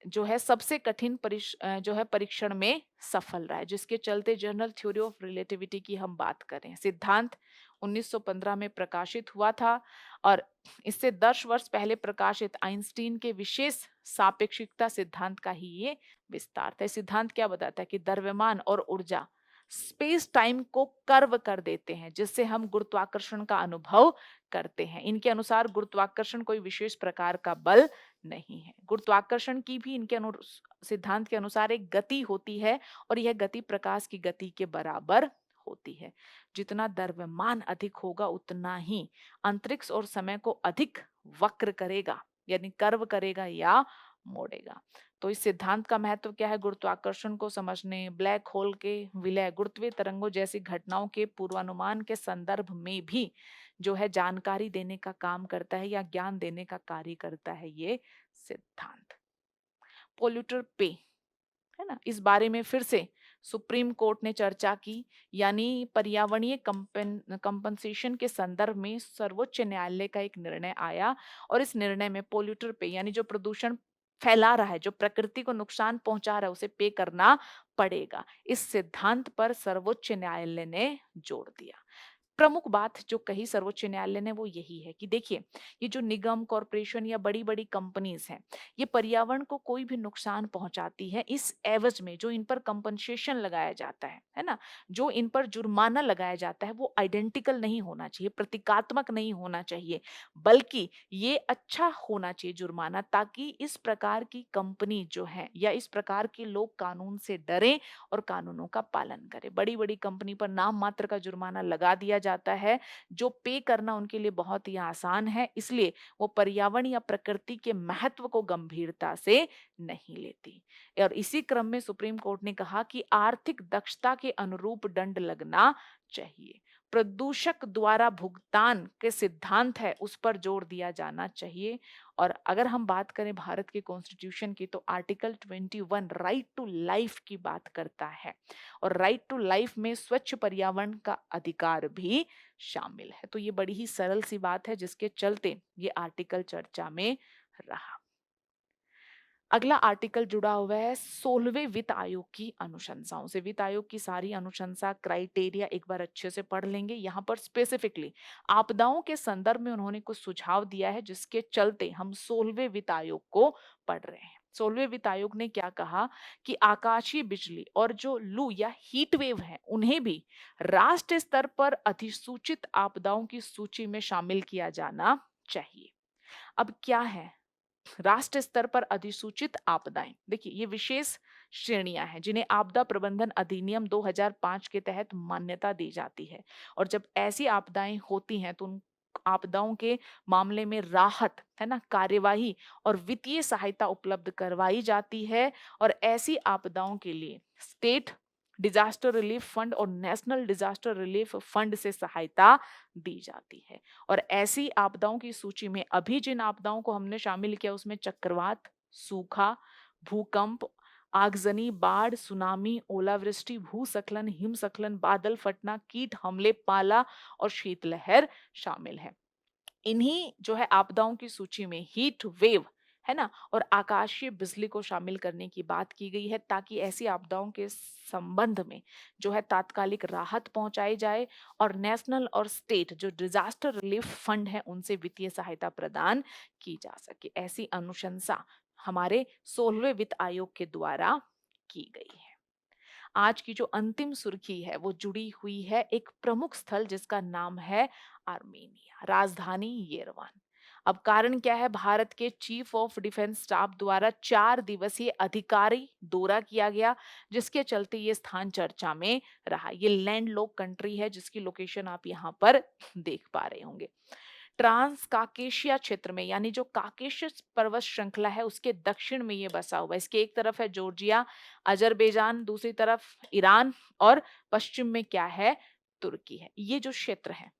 जो है सबसे कठिन जो है परीक्षण में सफल रहा है, जिसके चलते जनरल थ्योरी ऑफ रिलेटिविटी की हम बात करें। सिद्धांत 1915 में प्रकाशित हुआ था, और इससे 10 वर्ष पहले प्रकाशित आइंस्टीन के विशेष सापेक्षिकता सिद्धांत का ही ये विस्तार था। सिद्धांत क्या बताता है कि द्रव्यमान और ऊर्जा स्पेस टाइम को कर्व कर देते हैं, जिससे हम गुरुत्वाकर्षण का अनुभव करते हैं। इनके अनुसार गुरुत्वाकर्षण कोई विशेष प्रकार का बल नहीं है। गुरुत्वाकर्षण की भी इनके सिद्धांत के अनुसार एक गति होती है, और यह गति प्रकाश की गति के बराबर होती है। जितना द्रव्यमान अधिक होगा उतना ही अंतरिक्ष और समय को अधिक वक्र करेगा, यानी कर्व करेगा या मोड़ेगा। तो इस सिद्धांत का महत्व क्या है? गुरुत्वाकर्षण को समझने, ब्लैक होल के विलय, गुरुत्वीय तरंगों जैसी घटनाओं के पूर्वानुमान के संदर्भ में भी जो है जानकारी देने का काम करता है या ज्ञान देने का कार्य करता है ये सिद्धांत। पोल्यूटर पे, है ना, इस बारे में फिर से सुप्रीम कोर्ट ने चर्चा की, यानी पर्यावरणीय कंपनसेशन के संदर्भ में सर्वोच्च न्यायालय का एक निर्णय आया और इस निर्णय में पोल्यूटर पे, यानी जो प्रदूषण फैला रहा है, जो प्रकृति को नुकसान पहुंचा रहा है, उसे पे करना पड़ेगा। इस सिद्धांत पर सर्वोच्च न्यायालय ने जोर दिया। प्रमुख बात जो कही सर्वोच्च न्यायालय ने वो यही है कि देखिए, ये जो निगम, कॉरपोरेशन या बड़ी बड़ी कंपनीज हैं, ये पर्यावरण को कोई भी नुकसान पहुंचाती है, इस एवज में जो इन पर कंपनसेशन लगाया जाता है ना, जो इन पर जुर्माना लगाया जाता है, वो आइडेंटिकल नहीं होना चाहिए, प्रतीकात्मक नहीं होना चाहिए, बल्कि ये अच्छा होना चाहिए जुर्माना, ताकि इस प्रकार की कंपनी जो है या इस प्रकार के लोग कानून से डरें और कानूनों का पालन करें। बड़ी बड़ी कंपनी पर नाम मात्र का जुर्माना लगा दिया जाता है, जो पे करना उनके लिए बहुत ही आसान है, इसलिए वो पर्यावरण या प्रकृति के महत्व को गंभीरता से नहीं लेती। और इसी क्रम में सुप्रीम कोर्ट ने कहा कि आर्थिक दक्षता के अनुरूप दंड लगना चाहिए। प्रदूषक द्वारा भुगतान के सिद्धांत है, उस पर जोर दिया जाना चाहिए। और अगर हम बात करें भारत के कॉन्स्टिट्यूशन की, तो आर्टिकल 21 राइट टू लाइफ की बात करता है, और राइट टू लाइफ में स्वच्छ पर्यावरण का अधिकार भी शामिल है। तो ये बड़ी ही सरल सी बात है, जिसके चलते ये आर्टिकल चर्चा में रहा। अगला आर्टिकल जुड़ा हुआ है 16वें वित्त आयोग की अनुशंसाओं से। वित्त आयोग की सारी अनुशंसा, क्राइटेरिया एक बार अच्छे से पढ़ लेंगे। यहाँ पर स्पेसिफिकली आपदाओं के संदर्भ में उन्होंने कुछ सुझाव दिया है, जिसके चलते हम 16वें वित्त आयोग को पढ़ रहे हैं। 16वें वित्त आयोग ने क्या कहा कि आकाशीय बिजली और जो लू या हीट वेव है, उन्हें भी राष्ट्र स्तर पर अधिसूचित आपदाओं की सूची में शामिल किया जाना चाहिए। अब क्या है राष्ट्र स्तर पर अधिसूचित आपदाएं? देखिए, ये विशेष श्रेणियां हैं जिन्हें आपदा प्रबंधन अधिनियम 2005 के तहत मान्यता दी जाती है। और जब ऐसी आपदाएं होती हैं, तो उन आपदाओं के मामले में राहत, है ना, कार्यवाही और वित्तीय सहायता उपलब्ध करवाई जाती है। और ऐसी आपदाओं के लिए स्टेट डिजास्टर रिलीफ फंड और नेशनल डिजास्टर रिलीफ फंड से सहायता दी जाती है। और ऐसी आपदाओं की सूची में अभी जिन आपदाओं को हमने शामिल किया, उसमें चक्रवात, सूखा, भूकंप, आगजनी, बाढ़, सुनामी, ओलावृष्टि, भूस्खलन, हिमस्खलन, बादल फटना, कीट हमले, पाला और शीतलहर शामिल है। इन्हीं जो है आपदाओं की सूची में हीट वेव, है ना, और आकाशीय बिजली को शामिल करने की बात की गई है, ताकि ऐसी आपदाओं के संबंध में जो है तात्कालिक राहत पहुंचाई जाए और नेशनल और स्टेट जो डिजास्टर रिलीफ फंड है, उनसे वित्तीय सहायता प्रदान की जा सके। ऐसी अनुशंसा हमारे 16वें वित्त आयोग के द्वारा की गई है। आज की जो अंतिम सुर्खी है, वो जुड़ी हुई है एक प्रमुख स्थल जिसका नाम है आर्मेनिया, राजधानी येरेवान। अब कारण क्या है? भारत के चीफ ऑफ डिफेंस स्टाफ द्वारा 4 दिवसीय अधिकारी दौरा किया गया, जिसके चलते ये स्थान चर्चा में रहा। ये लैंड लॉक कंट्री है, जिसकी लोकेशन आप यहाँ पर देख पा रहे होंगे। ट्रांस काकेशिया क्षेत्र में, यानी जो काकेशस पर्वत श्रृंखला है, उसके दक्षिण में ये बसा हुआ है। इसके एक तरफ है जॉर्जिया, अजरबैजान, दूसरी तरफ ईरान, और पश्चिम में क्या है? तुर्की है। ये जो क्षेत्र है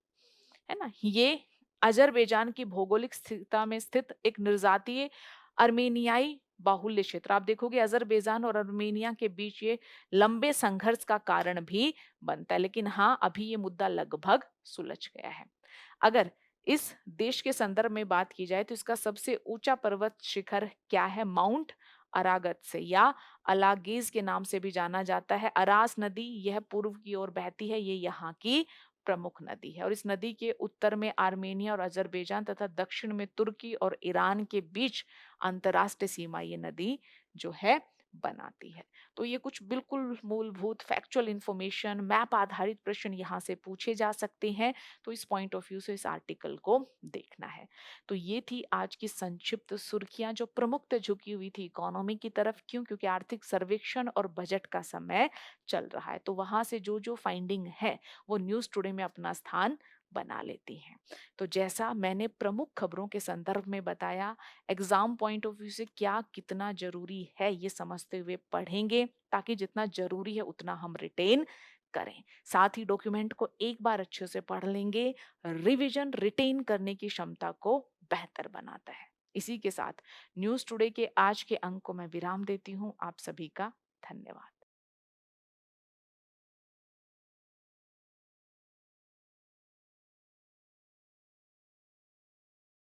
ना, ये अजरबैजान की भौगोलिक स्थिरता में स्थित एक निर्जातीय अर्मेनियाई बाहुल्य क्षेत्र। आप देखोगे अजरबैजान और अर्मेनिया के बीच ये लंबे संघर्ष का कारण भी बनता है, लेकिन हाँ, अभी ये मुद्दा लगभग सुलझ गया है। अगर इस देश के संदर्भ में बात की जाए, तो इसका सबसे ऊंचा पर्वत शिखर क्या है? माउंट अरागत से, या अलागेज के नाम से भी जाना जाता है। अरास नदी यह पूर्व की ओर बहती है, ये यहाँ की प्रमुख नदी है। और इस नदी के उत्तर में आर्मेनिया और अजरबैजान तथा दक्षिण में तुर्की और ईरान के बीच अंतरराष्ट्रीय सीमा ये नदी जो है बनाती है। तो ये कुछ बिल्कुल मूलभूत फैक्चुअल इंफॉर्मेशन, मैप आधारित प्रश्न यहाँ से पूछे जा सकते हैं। तो इस पॉइंट ऑफ व्यू से इस आर्टिकल को देखना है। तो ये थी आज की संक्षिप्त सुर्खियां, जो प्रमुखतः झुकी हुई थी इकोनॉमी की तरफ। क्यों? क्योंकि आर्थिक सर्वेक्षण और बजट का समय चल रहा है, तो वहां से जो जो फाइंडिंग है, वो न्यूज टुडे में अपना स्थान बना लेती हैं। तो जैसा मैंने प्रमुख खबरों के संदर्भ में बताया, एग्जाम पॉइंट ऑफ व्यू से क्या कितना जरूरी है, ये समझते हुए पढ़ेंगे, ताकि जितना जरूरी है उतना हम रिटेन करें। साथ ही डॉक्यूमेंट को एक बार अच्छे से पढ़ लेंगे, रिवीजन रिटेन करने की क्षमता को बेहतर बनाता है। इसी के साथ न्यूज टुडे के आज के अंक को मैं विराम देती हूँ। आप सभी का धन्यवाद।